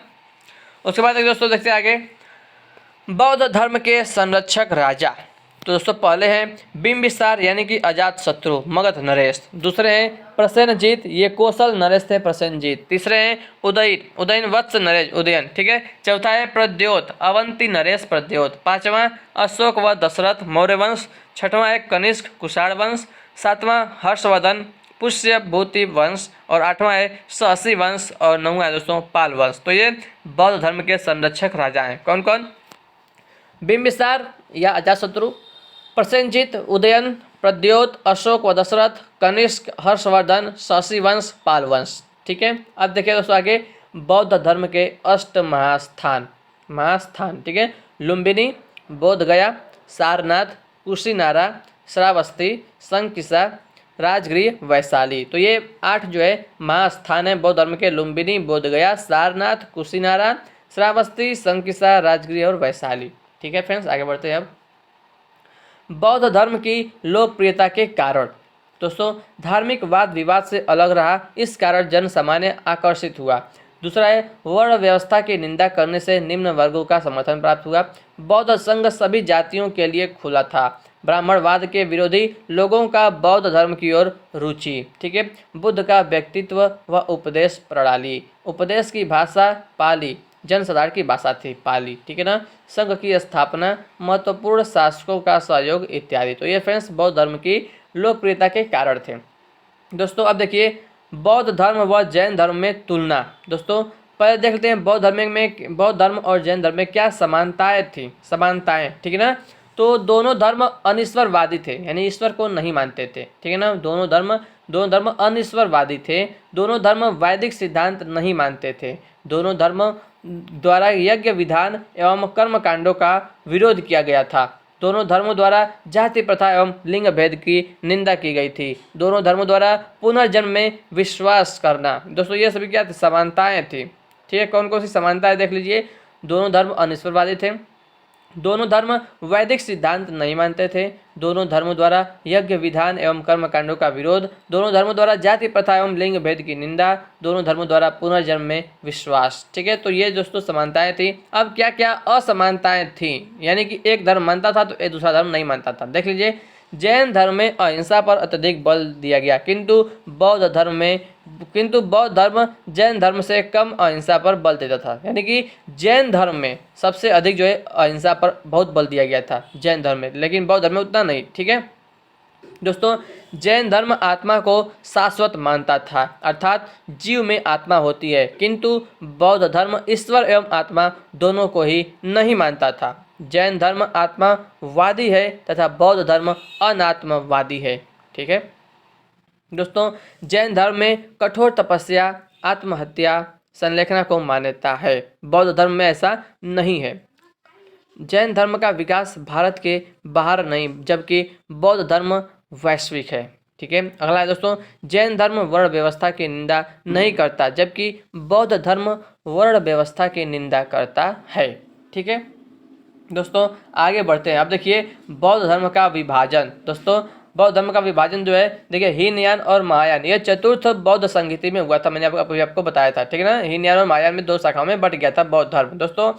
उसके बाद दोस्तों देखते हैं आगे, बौद्ध धर्म के संरक्षक राजा। तो दोस्तों पहले हैं बिंबिसार यानी कि अजातशत्रु मगध नरेश। दूसरे हैं प्रसेनजीत, ये कौशल नरेश थे प्रसेनजीत। तीसरे हैं उदयन वत्स नरेश उदयन, ठीक है। चौथा है प्रद्योत अवंती नरेश प्रद्योत। 5वां अशोक व दशरथ मौर्य वंश। 6वां है कनिष्क कुषाण वंश। 7वां हर्षवर्धन पुष्य भूति वंश, और 8वां है सहसी वंश, और 9वां है दोस्तों पाल वंश। तो ये बौद्ध धर्म के संरक्षक राजा हैं। कौन कौन? बिंबिसार या अजातशत्रु, प्रसेनजीत, उदयन, प्रद्योत, अशोक व दशरथ, कनिष्क, हर्षवर्धन, सहसी वंश, पाल वंश, ठीक है। अब देखिए दोस्तों आगे बौद्ध धर्म के 8 महास्थान, ठीक है। लुम्बिनी, बोधगया, सारनाथ, कुशीनारा, श्रावस्ती, संकिसा, राजगृह, वैशाली। तो ये 8 जो है महास्थान है बौद्ध धर्म के। लुम्बिनी, बोधगया, सारनाथ, कुशीनारा, श्रावस्ती, संकिसा, राजगृह और वैशाली, ठीक है फ्रेंड्स। आगे बढ़ते हैं अब बौद्ध धर्म की लोकप्रियता के कारण। दोस्तों धार्मिक वाद विवाद से अलग रहा, इस कारण जन सामान्य आकर्षित हुआ। दूसरा है वर्ण व्यवस्था की निंदा करने से निम्न वर्गों का समर्थन प्राप्त हुआ। बौद्ध संघ सभी जातियों के लिए खुला था। ब्राह्मणवाद के विरोधी लोगों का बौद्ध धर्म की ओर रुचि, ठीक है। बुद्ध का व्यक्तित्व व उपदेश प्रणाली, उपदेश की भाषा पाली, जनसाधारण की भाषा थी पाली, ठीक है ना। संघ की स्थापना, महत्वपूर्ण शासकों का सहयोग इत्यादि। तो ये फ्रेंड्स बौद्ध धर्म की लोकप्रियता के कारण थे। दोस्तों अब देखिए बौद्ध धर्म व जैन धर्म में तुलना। दोस्तों पहले देख लेते हैं बौद्ध धर्म और जैन धर्म में क्या समानताएं, ठीक है ना। तो दोनों धर्म अनिश्वरवादी थे, यानी ईश्वर को नहीं मानते थे, ठीक है ना। दोनों धर्म अनिश्वरवादी थे। दोनों धर्म वैदिक सिद्धांत नहीं मानते थे। दोनों धर्म द्वारा यज्ञ विधान एवं कर्म कांडों का विरोध किया गया था। दोनों धर्मों द्वारा जाति प्रथा एवं लिंग भेद की निंदा की गई थी। दोनों धर्मों द्वारा पुनर्जन्म में विश्वास करना। दोस्तों ये सभी क्या थी? समानताएं थी। ठीक है, कौन कौन सी समानताएं देख लीजिए। दोनों धर्म अनिश्वरवादी थे। दोनों धर्म वैदिक सिद्धांत नहीं मानते थे। दोनों धर्मों द्वारा यज्ञ विधान एवं कर्मकांडों का विरोध। दोनों धर्मों द्वारा जाति प्रथा एवं लिंग भेद की निंदा। दोनों धर्मों द्वारा पुनर्जन्म में विश्वास। ठीक है, तो ये दोस्तों समानताएं थी। अब क्या क्या असमानताएं थी, यानी कि एक धर्म मानता था तो एक दूसरा धर्म नहीं मानता था। देख लीजिए, जैन धर्म में अहिंसा पर अत्यधिक बल दिया गया, किंतु बौद्ध धर्म जैन धर्म से कम अहिंसा पर बल देता था। यानी कि जैन धर्म में सबसे अधिक जो है अहिंसा पर बहुत बल दिया गया था जैन धर्म में, लेकिन बौद्ध धर्म में उतना नहीं। ठीक है दोस्तों, जैन धर्म आत्मा को शाश्वत मानता था, अर्थात जीव में आत्मा होती है, किंतु बौद्ध धर्म ईश्वर एवं आत्मा दोनों को ही नहीं मानता था। जैन धर्म आत्मावादी है तथा बौद्ध धर्म अनात्मवादी है। ठीक है दोस्तों, जैन धर्म में कठोर तपस्या, आत्महत्या, संलेखना को मान्यता है। बौद्ध धर्म में ऐसा नहीं है। जैन धर्म का विकास भारत के बाहर नहीं, जबकि बौद्ध धर्म वैश्विक है। ठीक है, अगला है दोस्तों, जैन धर्म वर्ण व्यवस्था की निंदा नहीं करता, जबकि बौद्ध धर्म वर्ण व्यवस्था की निंदा करता है। ठीक है दोस्तों, आगे बढ़ते हैं। अब देखिए, बौद्ध धर्म का विभाजन। दोस्तों, बौद्ध धर्म का विभाजन जो है, देखिए, हीनयान और महायान, यह चतुर्थ बौद्ध संहिता में हुआ था। मैंने आपको बताया था। ठीक है ना, हीनयान और महायान में दो शाखाओं में बट गया था बौद्ध धर्म। दोस्तों,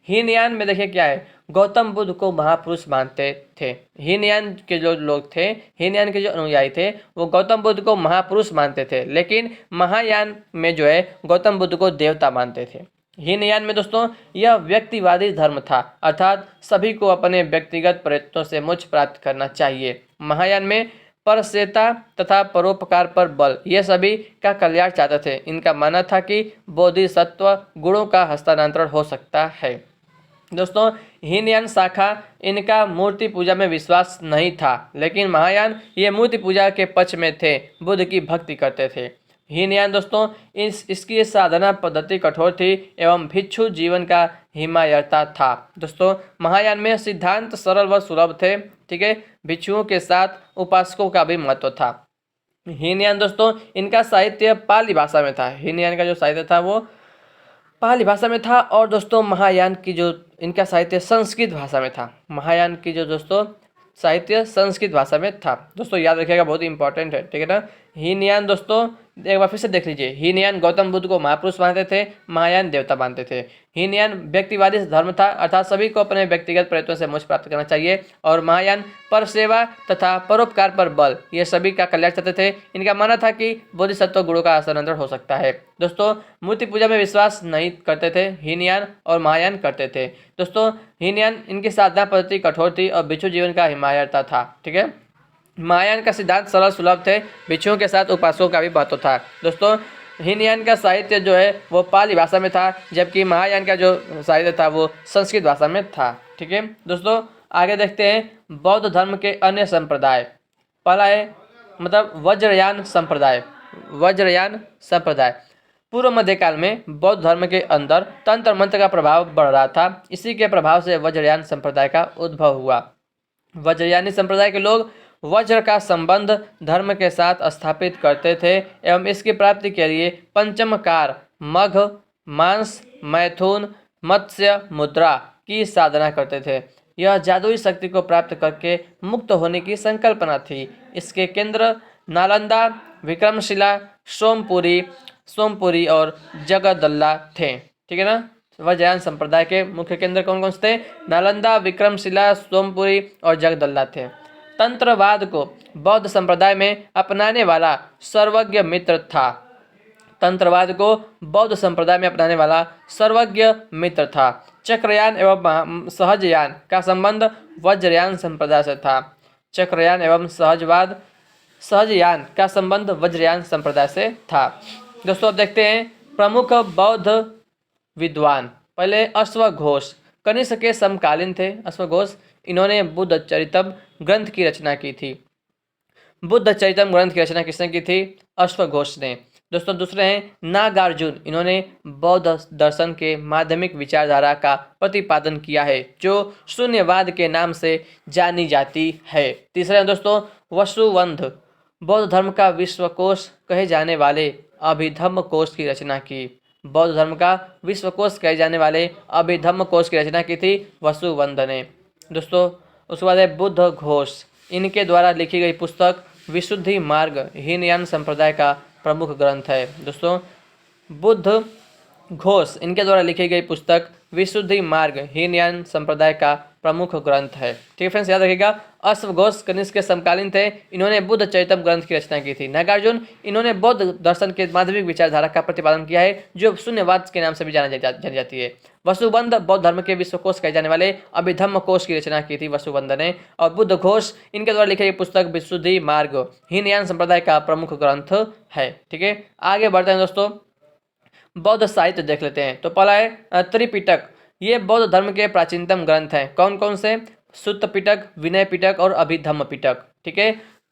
हीनयान में देखिए क्या है, गौतम बुद्ध को महापुरुष मानते थे। हीनयान के जो लोग थे, हीनयान के जो अनुयायी थे, वो गौतम बुद्ध को महापुरुष मानते थे, लेकिन महायान में जो है गौतम बुद्ध को देवता मानते थे। हीनयान में दोस्तों यह व्यक्तिवादी धर्म था, अर्थात सभी को अपने व्यक्तिगत प्रयत्नों से मोक्ष प्राप्त करना चाहिए। महायान में परसेता तथा परोपकार पर बल, ये सभी का कल्याण चाहते थे। इनका मानना था कि बोधिसत्व गुणों का हस्तांतरण हो सकता है। दोस्तों, हीनयान शाखा, इनका मूर्ति पूजा में विश्वास नहीं था, लेकिन महायान ये मूर्ति पूजा के पक्ष में थे, बुद्ध की भक्ति करते थे। हीनयान दोस्तों इसकी साधना पद्धति कठोर थी एवं भिक्षु जीवन का हिमायता था। दोस्तों, महायान में सिद्धांत सरल व सुलभ थे। ठीक है, भिक्षुओं के साथ उपासकों का भी महत्व था। हीनयान दोस्तों, इनका साहित्य पाली भाषा में था। हीनयान का जो साहित्य था वो पाली भाषा में था, और दोस्तों महायान की जो इनका साहित्य संस्कृत भाषा में था। महायान की जो दोस्तों साहित्य संस्कृत भाषा में था। दोस्तों याद रखिएगा, बहुत ही इंपॉर्टेंट है। ठीक है ना, हीनयान दोस्तों एक बार फिर से देख लीजिए, हीनयान गौतम बुद्ध को महापुरुष मानते थे, महायान देवता मानते थे। हीनयान व्यक्तिवादी धर्म था, अर्थात सभी को अपने व्यक्तिगत प्रयत्नों से मोक्ष प्राप्त करना चाहिए, और महायान पर सेवा तथा परोपकार पर बल, ये सभी का कल्याण चाहते थे। इनका मानना था कि बोधिसत्व गुणों का हस्तांतरण हो सकता है। दोस्तों, मूर्ति पूजा में विश्वास नहीं करते थे, हीनयान और महायान करते थे। दोस्तों, हीनयान इनकी साधना पद्धति कठोर थी और भिक्षु जीवन का हिमायता था। ठीक है, महायान का सिद्धांत सरल सुलभ थे, भिक्षुओं के साथ उपासकों का भी महत्व था। दोस्तों, हीनयान का साहित्य जो है वो पाली भाषा में था, जबकि महायान का जो साहित्य था वो संस्कृत भाषा में था। ठीक है दोस्तों, आगे देखते हैं बौद्ध धर्म के अन्य संप्रदाय। पहला है मतलब वज्रयान संप्रदाय। वज्रयान संप्रदाय पूर्व मध्यकाल में बौद्ध धर्म के अंदर तंत्र मंत्र का प्रभाव बढ़ रहा था। इसी के प्रभाव से वज्रयान संप्रदाय का उद्भव हुआ। वज्रयानी संप्रदाय के लोग वज्र का संबंध धर्म के साथ स्थापित करते थे एवं इसकी प्राप्ति के लिए पंचमकार, मघ, मांस, मैथुन, मत्स्य, मुद्रा की साधना करते थे। यह जादुई शक्ति को प्राप्त करके मुक्त होने की संकल्पना थी। इसके केंद्र नालंदा, विक्रमशिला, सोमपुरी और जगदल्ला थे। ठीक है ना, वज्रयान संप्रदाय के मुख्य केंद्र कौन कौन से थे? नालंदा, विक्रमशिला, सोमपुरी और जगदल्ला थे। तंत्रवाद को बौद्ध संप्रदाय में अपनाने वाला सर्वज्ञ मित्र था। तंत्रवाद को बौद्ध संप्रदाय में अपनाने वाला सर्वज्ञ मित्र था। चक्रयान एवं सहजयान का संबंध वज्रयान संप्रदाय से था। चक्रयान एवं सहजयान का संबंध वज्रयान संप्रदाय से था। दोस्तों अब देखते हैं प्रमुख बौद्ध विद्वान। पहले अश्वघोष कनिष्क के समकालीन थे। अश्वघोष, इन्होंने बुद्ध चरितम ग्रंथ की रचना की थी। बुद्ध चरितम ग्रंथ की रचना किसने की थी? अश्वघोष ने। दोस्तों दूसरे हैं नागार्जुन, इन्होंने बौद्ध दर्शन के माध्यमिक विचारधारा का प्रतिपादन किया है जो शून्यवाद के नाम से जानी जाती है। तीसरे हैं दोस्तों वसुवंध, बौद्ध धर्म का विश्वकोश कहे जाने वाले अभिधम्म कोश की रचना की। बौद्ध धर्म का विश्वकोश कहे जाने वाले अभिधम्म कोश की रचना की थी वसुवंध ने। दोस्तों उसके बाद है बुद्ध घोष, इनके द्वारा लिखी गई पुस्तक विशुद्धि मार्ग हीनयान संप्रदाय का प्रमुख ग्रंथ है। दोस्तों बुद्ध घोष, इनके द्वारा लिखी गई पुस्तक विशुद्धि मार्ग हीनयान संप्रदाय का प्रमुख ग्रंथ है। ठीक है फ्रेंड्स, याद रखिएगा। अश्वघोष कनिष्क के समकालीन थे, इन्होंने बुद्ध चरितम ग्रंथ की रचना की थी। नागार्जुन, इन्होंने बौद्ध दर्शन के माध्यमिक विचारधारा का प्रतिपादन किया है जो शून्यवाद के नाम से भी जानी जाती है। वसुबंध, बौद्ध धर्म के विश्वकोश कहे जाने वाले अभिधम्म कोश की रचना की थी वसुबंध ने। और बुद्ध घोष, इनके द्वारा लिखी गई पुस्तक विशुद्धि मार्ग हीनयान संप्रदाय का प्रमुख ग्रंथ है। ठीक है, आगे बढ़ते हैं दोस्तों, बौद्ध साहित्य देख लेते हैं। तो पहला है त्रिपिटक, ये बौद्ध धर्म के प्राचीनतम ग्रंथ हैं। कौन कौन से? सुत्त पिटक, विनय पिटक और अभिधम्म पिटक। ठीक है,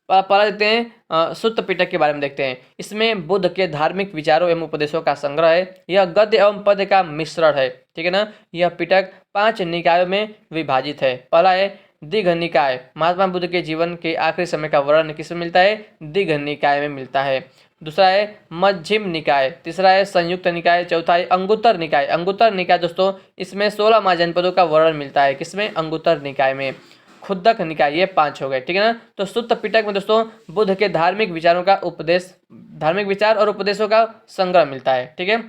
पहला देखते हैं सुत्त पिटक के बारे में देखते हैं। इसमें बुद्ध के धार्मिक विचारों एवं उपदेशों का संग्रह है। यह गद्य एवं पद्य का मिश्रण है। ठीक है ना। यह पिटक 5 निकायों में विभाजित है। पहला है दिघ निकाय, महात्मा बुद्ध के जीवन के आखिरी समय का वर्णन किसमें मिलता है? दिघ निकाय में मिलता है। दूसरा है मध्यम निकाय, तीसरा है संयुक्त निकाय, चौथा है अंगुत्तर निकाय। अंगुत्तर निकाय दोस्तों, इसमें 16 महाजनपदों का वर्णन मिलता है। किसमें? अंगुत्तर निकाय में। खुद्दक निकाय, ये 5 हो गए। ठीक है ना। तो सुत्त पिटक में दोस्तों बुद्ध के धार्मिक विचारों का उपदेश, धार्मिक विचार और उपदेशों का संग्रह मिलता है। ठीक है।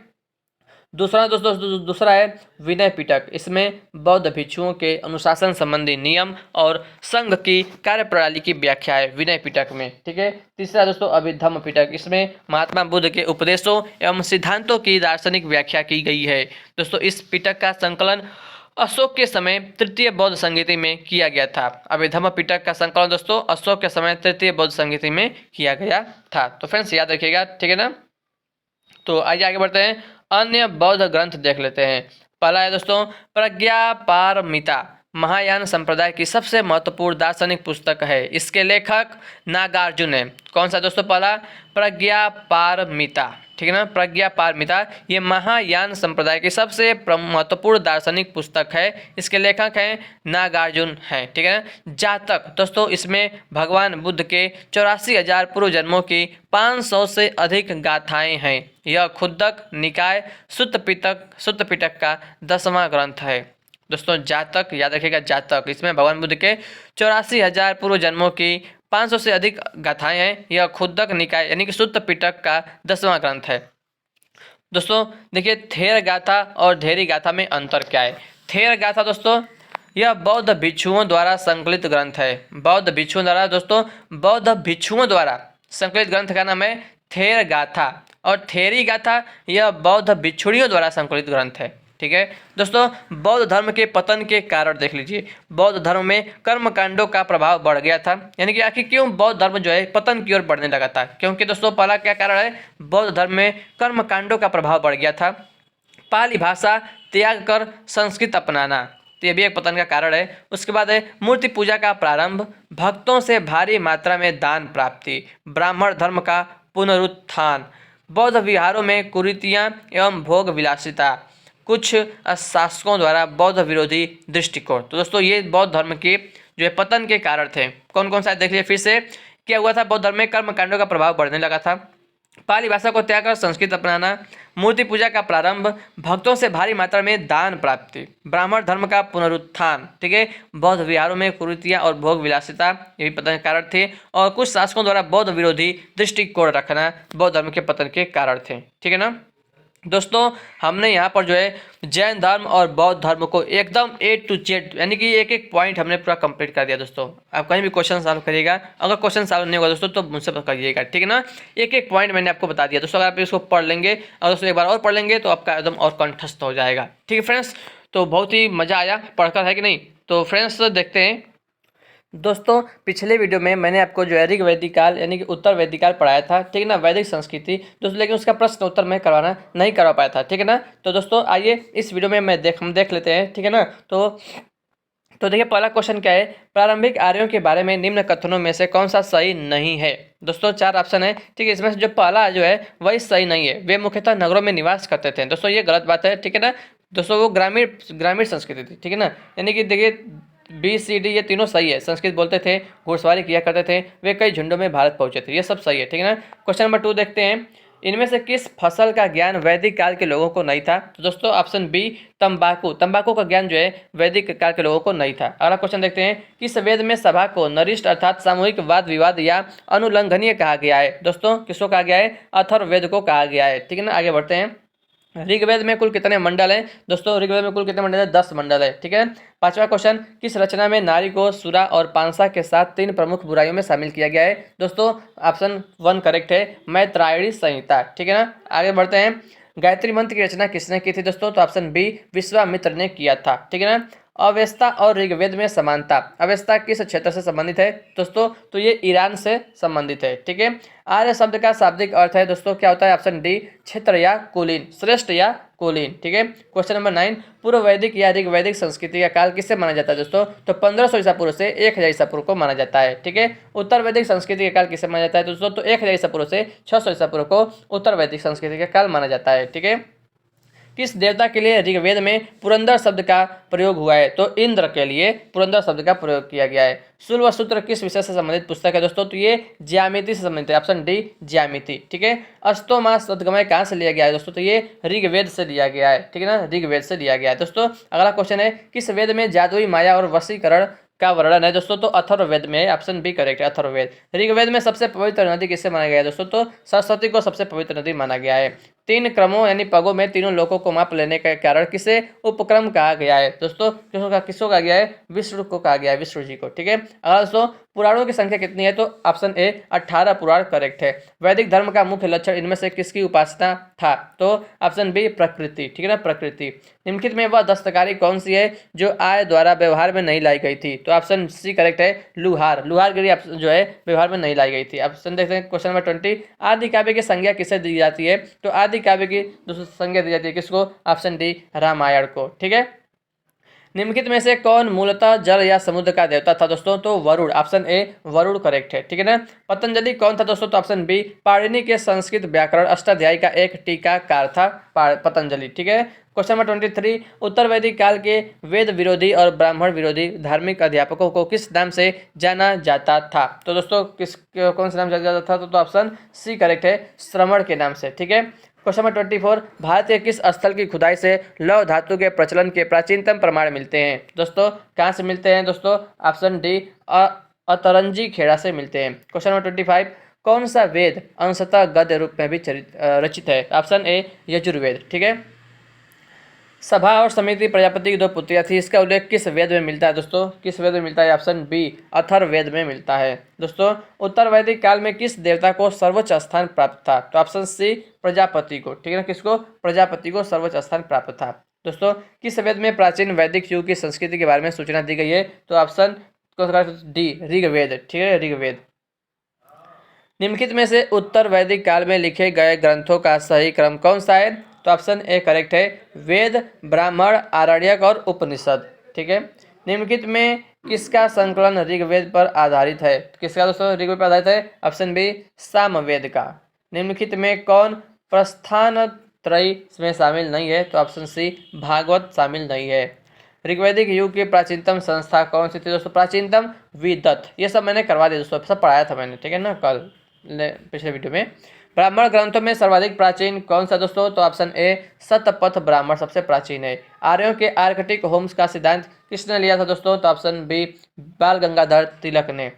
दूसरा है विनय पिटक, इसमें बौद्ध भिक्षुओं के अनुशासन संबंधी नियम और संघ की कार्यप्रणाली की व्याख्या है विनय पिटक में। ठीक है। तीसरा दोस्तों अभिधम्म पिटक, इसमें महात्मा बुद्ध के उपदेशों एवं सिद्धांतों की दार्शनिक व्याख्या की गई है। दोस्तों इस पिटक का संकलन अशोक के समय तृतीय बौद्ध संहिता में किया गया था। अभिधम्म पिटक का संकलन दोस्तों अशोक के समय तृतीय बौद्ध संहिता में किया गया था। तो फ्रेंड्स याद रखिएगा। ठीक है ना। तो आइए आगे बढ़ते हैं, अन्य बौद्ध ग्रंथ देख लेते हैं। पहला है दोस्तों प्रज्ञापारमिता, महायान संप्रदाय की सबसे महत्वपूर्ण दार्शनिक पुस्तक है। इसके लेखक नागार्जुन है। कौन सा दोस्तों? पहला प्रज्ञापारमिता। ठीक है ना। प्रज्ञापारमिता ये महायान संप्रदाय की सबसे महत्वपूर्ण दार्शनिक पुस्तक है। इसके लेखक हैं नागार्जुन हैं। ठीक है ना। जातक दोस्तों, इसमें भगवान बुद्ध के 84,000 पूर्व जन्मों की 500 से अधिक गाथाएं हैं। यह खुद्दक निकाय सुत्त पिटक का 10वां ग्रंथ है। दोस्तों जातक याद रखिएगा, जातक, इसमें भगवान बुद्ध के 84,000 पूर्व जन्मों की 500 से अधिक गाथाएं हैं। यह खुद्दक निकाय यानी कि सुत्त पिटक का 10वां ग्रंथ है। दोस्तों देखिए, थेर गाथा और धेरी गाथा में अंतर क्या है? थेर गाथा दोस्तों यह बौद्ध भिक्षुओं द्वारा संकलित ग्रंथ है। बौद्ध भिक्षुओं द्वारा संकलित ग्रंथ का नाम है थेर गाथा, और थेरी गाथा यह बौद्ध भिक्षुणियों द्वारा संकलित ग्रंथ है। ठीक है दोस्तों, बौद्ध धर्म के पतन के कारण देख लीजिए। बौद्ध धर्म में कर्मकांडों का प्रभाव बढ़ गया था, यानी कि आखिर क्यों बौद्ध धर्म जो है पतन की ओर बढ़ने लगा था? क्योंकि दोस्तों पहला क्या कारण है? बौद्ध धर्म में कर्मकांडों का प्रभाव बढ़ गया था। पाली भाषा त्याग कर संस्कृत अपनाना, तो ये भी एक पतन का कारण है। उसके बाद है मूर्ति पूजा का प्रारंभ, भक्तों से भारी मात्रा में दान प्राप्ति, ब्राह्मण धर्म का पुनरुत्थान, बौद्ध विहारों में कुरीतियाँ एवं भोग विलासिता, कुछ शासकों द्वारा बौद्ध विरोधी दृष्टिकोण। तो दोस्तों ये बौद्ध धर्म के जो है पतन के कारण थे। कौन कौन सा देख लीजिए फिर से। क्या हुआ था? बौद्ध धर्म में कर्मकांडों का प्रभाव बढ़ने लगा था, पाली भाषा को त्याग कर संस्कृत अपनाना, मूर्ति पूजा का प्रारंभ, भक्तों से भारी मात्रा में दान प्राप्ति, ब्राह्मण धर्म का पुनरुत्थान। ठीक है, बौद्ध विहारों में कुरीतियाँ और भोग विलासिता, ये भी पतन के कारण थे, और कुछ शासकों द्वारा बौद्ध विरोधी दृष्टिकोण रखना बौद्ध धर्म के पतन के कारण थे। ठीक है ना। दोस्तों हमने यहाँ पर जो है जैन धर्म और बौद्ध धर्म को एकदम A to Z यानी कि एक एक पॉइंट हमने पूरा कंप्लीट कर दिया। दोस्तों आप कहीं भी क्वेश्चन सॉल्व करिएगा, अगर क्वेश्चन सॉल्व नहीं होगा दोस्तों तो मुझसे करिएगा। ठीक है ना। एक एक पॉइंट मैंने आपको बता दिया। दोस्तों अगर आप इसको पढ़ लेंगे और दोस्तों एक बार और पढ़ लेंगे तो आपका एकदम और कंठस्थ हो जाएगा। ठीक है फ्रेंड्स, तो बहुत ही मज़ा आया पढ़कर, है कि नहीं? तो फ्रेंड्स देखते हैं दोस्तों, पिछले वीडियो में मैंने आपको जो है ऋग वैदिक काल यानी कि उत्तर वैदिक काल पढ़ाया था। ठीक है ना, वैदिक संस्कृति दोस्तों, लेकिन उसका प्रश्न उत्तर मैं नहीं करवा पाया था। ठीक है ना। तो दोस्तों आइए इस वीडियो में हम देख लेते हैं। ठीक है ना। तो तो देखिए पहला क्वेश्चन क्या है, प्रारंभिक आर्यों के बारे में निम्न कथनों में से कौन सा सही नहीं है। दोस्तों 4 ऑप्शन है, ठीक है। इसमें से जो पहला जो है वही सही नहीं है। वे मुख्यतः नगरों में निवास करते थे। दोस्तों ये गलत बात है, ठीक है ना। दोस्तों वो ग्रामीण ग्रामीण संस्कृति थी, ठीक है ना। यानी कि देखिए बी सी डी ये तीनों सही है। संस्कृत बोलते थे, घुड़सवारी किया करते थे, वे कई झुंडों में भारत पहुंचे थे, ये सब सही है, ठीक है ना। क्वेश्चन नंबर 2 देखते हैं, इनमें से किस फसल का ज्ञान वैदिक काल के लोगों को नहीं था। तो दोस्तों ऑप्शन बी तंबाकू, तंबाकू का ज्ञान जो है वैदिक काल के लोगों को नहीं था। अगला क्वेश्चन देखते हैं, किस वेद में सभा को नरिष्ट अर्थात सामूहिक वाद विवाद या अनुलंघनीय कहा गया है। दोस्तों किसको कहा गया है, अथर्ववेद को कहा गया है, ठीक है ना। आगे बढ़ते हैं, ऋग्वेद में कुल कितने मंडल हैं। दोस्तों ऋग्वेद में कुल कितने मंडल है, 10 मंडल है, ठीक है। पांचवा क्वेश्चन, किस रचना में नारी को सुरा और पांसा के साथ 3 प्रमुख बुराइयों में शामिल किया गया है। दोस्तों ऑप्शन 1 करेक्ट है, मैत्रायणी संहिता, ठीक है ना। आगे बढ़ते हैं, गायत्री मंत्र की रचना किसने की थी। दोस्तों तो ऑप्शन बी विश्वामित्र ने किया था, ठीक है ना। अवेस्ता और ऋग्वेद में समानता, अवेस्ता किस क्षेत्र से संबंधित है। दोस्तों तो ये ईरान से संबंधित है, ठीक है। आर्य शब्द का शाब्दिक अर्थ है दोस्तों क्या होता है, ऑप्शन डी क्षेत्र या कुलीन, श्रेष्ठ या कुलीन, ठीक है। क्वेश्चन नंबर 9, पूर्व वैदिक या ऋग्वैदिक संस्कृति का काल किससे माना जाता है। दोस्तों तो 1500 ईसा पूर्व से 1000 ईसा पूर्व को माना जाता है, ठीक है। उत्तर वैदिक संस्कृति का काल किससे माना जाता है। दोस्तों तो 1000 ईसा पूर्व से 600 ईसा पूर्व को उत्तर वैदिक संस्कृति का काल माना जाता है, ठीक है। किस देवता के लिए ऋग्वेद में पुरंदर शब्द का प्रयोग हुआ है। तो इंद्र के लिए पुरंदर शब्द का प्रयोग किया गया है। शूल सूत्र किस विषय से संबंधित पुस्तक है। दोस्तों तो ये ज्यामिति से संबंधित है, ऑप्शन डी ज्यामिति, ठीक है। अष्टोमा सदगमय कहाँ से लिया गया है। दोस्तों तो ये ऋग्वेद से लिया गया है, ठीक है ना, ऋग्वेद से लिया गया है। दोस्तों अगला क्वेश्चन है, किस वेद में जादुई माया और वशीकरण का वर्णन है। दोस्तों तो अथर्ववेद में, ऑप्शन बी करेक्ट है, अथर्ववेद। ऋग्वेद में सबसे पवित्र नदी किससे माना गया है। दोस्तों तो सरस्वती को सबसे पवित्र नदी माना गया है। 3 क्रमों यानी पगों में तीनों लोकों को माप लेने के कारण किसे उपक्रम कहा गया है। दोस्तों किसको कहा गया है, विष्णु को कहा गया है, विष्णु जी को, ठीक है। अगला दोस्तों पुराणों की संख्या कितनी है। तो ऑप्शन ए 18 पुराण करेक्ट है। वैदिक धर्म का मुख्य लक्षण इनमें से किसकी उपासना था। तो ऑप्शन बी प्रकृति, ठीक है ना, प्रकृति। निम्नलिखित में वह दस्तकारी कौन सी है जो आय द्वारा व्यवहार में नहीं लाई गई थी। तो ऑप्शन सी करेक्ट है, लुहार, लुहारगिरी जो है व्यवहार में नहीं लाई गई थी। ऑप्शन देखते हैं क्वेश्चन नंबर 20, आदि काव्य की संज्ञा किसे दी जाती है। तो आदि काव्य की दोस्तों संज्ञा दी जाती है किसको, ऑप्शन डी रामायण को, ठीक है। निम्नलिखित में से कौन मूलतः जल या समुद्र का देवता था। दोस्तों तो Varun, option A Varun correct है, ठीक है ना। पतंजलि कौन था। दोस्तों तो ऑप्शन बी पाणिनि के संस्कृत व्याकरण अष्टाध्यायी का एक टीकाकार था पतंजलि, ठीक है। क्वेश्चन नंबर 23, उत्तर वैदिक काल के वेद विरोधी और ब्राह्मण विरोधी धार्मिक अध्यापकों को किस नाम से जाना जाता था। तो दोस्तों कौन से नाम जाना जाता था। तो ऑप्शन सी करेक्ट है, श्रमण के नाम से, ठीक है। क्वेश्चन नंबर 24, भारत के किस स्थल की खुदाई से लौह धातु के प्रचलन के प्राचीनतम प्रमाण मिलते हैं। दोस्तों कहाँ से मिलते हैं। दोस्तों ऑप्शन डी अतरंजी खेड़ा से मिलते हैं। क्वेश्चन नंबर 25, कौन सा वेद अंशतः गद्य रूप में भी रचित है। ऑप्शन ए यजुर्वेद, ठीक है। सभा और समिति प्रजापति की 2 पुत्रियां थी, इसका उल्लेख किस वेद में मिलता है। दोस्तों किस वेद में मिलता है, ऑप्शन बी अथर्ववेद में मिलता है। दोस्तों उत्तर वैदिक काल में किस देवता को सर्वोच्च स्थान प्राप्त था। तो ऑप्शन सी प्रजापति को, ठीक है ना, किसको, प्रजापति को सर्वोच्च स्थान प्राप्त था। दोस्तों किस वेद में प्राचीन वैदिक युग की संस्कृति के बारे में सूचना दी गई है। तो ऑप्शन डी ऋग्वेद, ठीक है, ऋग्वेद। निम्नलिखित में से उत्तर वैदिक काल में लिखे गए ग्रंथों का सही क्रम कौन सा है। तो ऑप्शन ए करेक्ट है, वेद, ब्राह्मण, आरण्यक और उपनिषद, ठीक है। निम्नलिखित में किसका संकलन ऋग्वेद पर आधारित है। किसका दोस्तों ऋग्वेद पर आधारित है, ऑप्शन बी सामवेद का। निम्नलिखित में कौन प्रस्थान त्रयी में शामिल नहीं है। तो ऑप्शन सी भागवत शामिल नहीं है। ऋग्वैदिक युग की प्राचीनतम संस्था कौन सी थी। दोस्तों प्राचीनतम विदत, ये सब मैंने करवा दिया दोस्तों, सब पढ़ाया था मैंने, ठीक है ना, कल पिछले वीडियो में। ब्राह्मण ग्रंथों में सर्वाधिक प्राचीन कौन सा। दोस्तों तो ऑप्शन ए शतपथ ब्राह्मण सबसे प्राचीन है। आर्यों के आर्कटिक होम्स का सिद्धांत किसने लिया था। दोस्तों तो ऑप्शन बी बाल गंगाधर तिलक ने।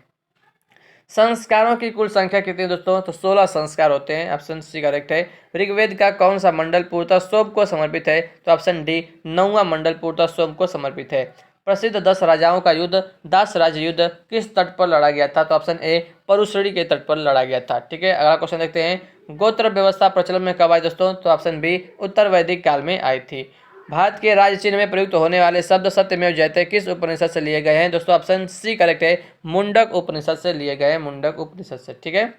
संस्कारों की कुल संख्या कितनी। दोस्तों तो 16 संस्कार होते हैं, ऑप्शन सी करेक्ट है। ऋग्वेद का कौन सा मंडल पूर्णतः सोम को समर्पित है। तो ऑप्शन डी 9वां मंडल पूर्णतः सोम को समर्पित है। प्रसिद्ध 10 राजाओं का युद्ध दास राज्य युद्ध किस तट पर लड़ा गया था। तो ऑप्शन ए परुश्री के तट पर लड़ा गया था, ठीक है। अगला क्वेश्चन देखते हैं, गोत्र व्यवस्था प्रचलन में कब आई। दोस्तों तो ऑप्शन बी उत्तर वैदिक काल में आई थी। भारत के राज्य चिन्ह में प्रयुक्त होने वाले शब्द सत्यमेव जयते किस उपनिषद से लिए गए हैं। दोस्तों ऑप्शन सी करेक्ट है, मुंडक उपनिषद से लिए गए हैं, मुंडक उपनिषद से, ठीक है।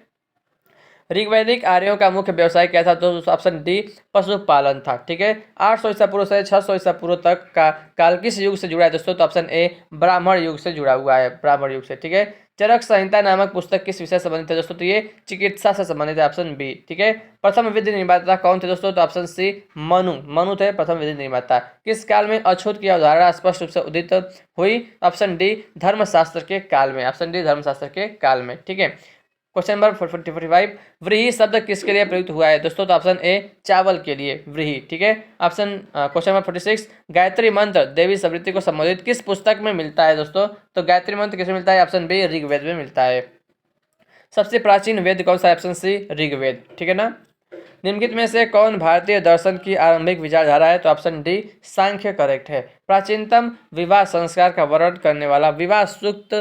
ऋग्वैदिक आर्यों का मुख्य व्यवसाय क्या था? तो ऑप्शन डी पशुपालन था। ठीक है, 800 ईसा पूर्व से 600 ईसा पूर्व तक का काल किस युग से जुड़ा है दोस्तों? तो ऑप्शन ए ब्राह्मण युग से जुड़ा हुआ है, ब्राह्मण युग से। ठीक है, चरक संहिता नामक पुस्तक किस विषय से संबंधित है दोस्तों? तो ये चिकित्सा से संबंधित है, ऑप्शन बी। ठीक है, प्रथम विधि निर्माता कौन थे दोस्तों? तो ऑप्शन सी मनु थे प्रथम विधि निर्माता। किस काल में अछूत की अवधारणा स्पष्ट रूप से उदित हुई? ऑप्शन डी धर्मशास्त्र के काल में, ऑप्शन डी धर्मशास्त्र के काल में। ठीक है, क्वेश्चन नंबर 45, व्रीहि शब्द किसके लिए प्रयुक्त हुआ है दोस्तों? तो ऑप्शन ए चावल के लिए व्रीहि। ठीक है, ऑप्शन क्वेश्चन नंबर 46, गायत्री मंत्र देवी समृद्धि को संबोधित किस पुस्तक में मिलता है दोस्तों? तो गायत्री मंत्र किसमें मिलता है? ऑप्शन बी ऋग्वेद में मिलता है। सबसे प्राचीन वेद कौन सा है? Option C Rigveda. ठीक है ना। निम्नलिखित में से कौन भारतीय दर्शन की आरंभिक विचारधारा है? तो ऑप्शन डी सांख्य करेक्ट है। प्राचीनतम विवाह संस्कार का वर्णन करने वाला विवाह सूक्त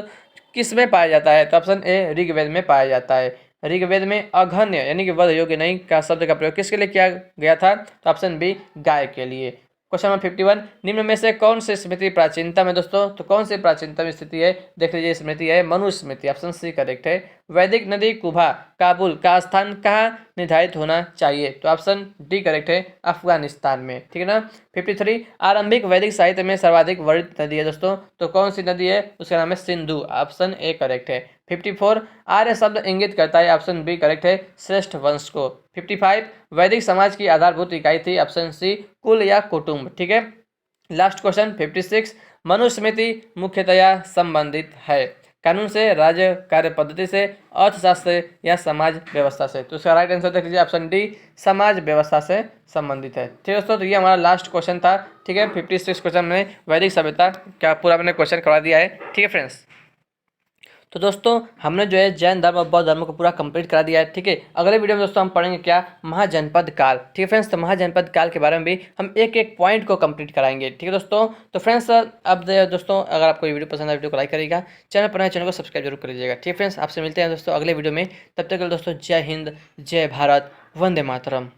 किस में पाया जाता है? तो ऑप्शन ए ऋग्वेद में पाया जाता है। ऋग्वेद में अघन्य यानी कि वध योग्य नहीं का शब्द का प्रयोग किसके लिए किया गया था? तो ऑप्शन बी गाय के लिए। क्वेश्चन नंबर 51, निम्न में से कौन सी स्मृति प्राचीनतम है दोस्तों? तो कौन सी प्राचीनतम स्थिति है? देख लीजिए, स्मृति है मनुस्मृति, ऑप्शन सी करेक्ट है। वैदिक नदी कुभा काबुल का स्थान कहाँ निर्धारित होना चाहिए? तो ऑप्शन डी करेक्ट है, अफगानिस्तान में। ठीक है ना। 53, आरंभिक वैदिक साहित्य में सर्वाधिक वर्णित नदी है दोस्तों? तो कौन सी नदी है? उसका नाम है सिंधु, ऑप्शन ए करेक्ट है। 54, आर्य शब्द इंगित करता है, ऑप्शन बी करेक्ट है, श्रेष्ठ वंश को। 55, वैदिक समाज की आधारभूत इकाई थी, ऑप्शन सी कुल या कुटुंब। ठीक है, लास्ट क्वेश्चन 56, मनुस्मृति मुख्यतया संबंधित है कानून से, राज्य कार्य पद्धति से, अर्थशास्त्र या समाज व्यवस्था से? तो उसका राइट आंसर देख लीजिए, ऑप्शन डी समाज व्यवस्था से संबंधित है। ठीक है दोस्तों, तो ये हमारा लास्ट क्वेश्चन था। ठीक है, 56 क्वेश्चन में वैदिक सभ्यता क्या पूरा मैंने क्वेश्चन करवा दिया है। ठीक है फ्रेंड्स, तो दोस्तों हमने जो है जैन धर्म और बौद्ध धर्म को पूरा कंप्लीट करा दिया है। ठीक है, अगले वीडियो में दोस्तों हम पढ़ेंगे क्या? महाजनपद काल। ठीक है फ्रेंड्स, तो महाजनपद काल के बारे में भी हम एक एक पॉइंट को कंप्लीट कराएंगे। ठीक है दोस्तों, तो फ्रेंड्स अब दोस्तों अगर आपको ये वीडियो पसंद आए वीडियो को लाइक करिएगा, चैनल पर नए चैनल को सब्सक्राइब जरूर कर लीजिएगा। ठीक है फ्रेंड्स, आपसे मिलते हैं दोस्तों अगले वीडियो में। तब तक दोस्तों जय हिंद, जय भारत, वंदे मातरम।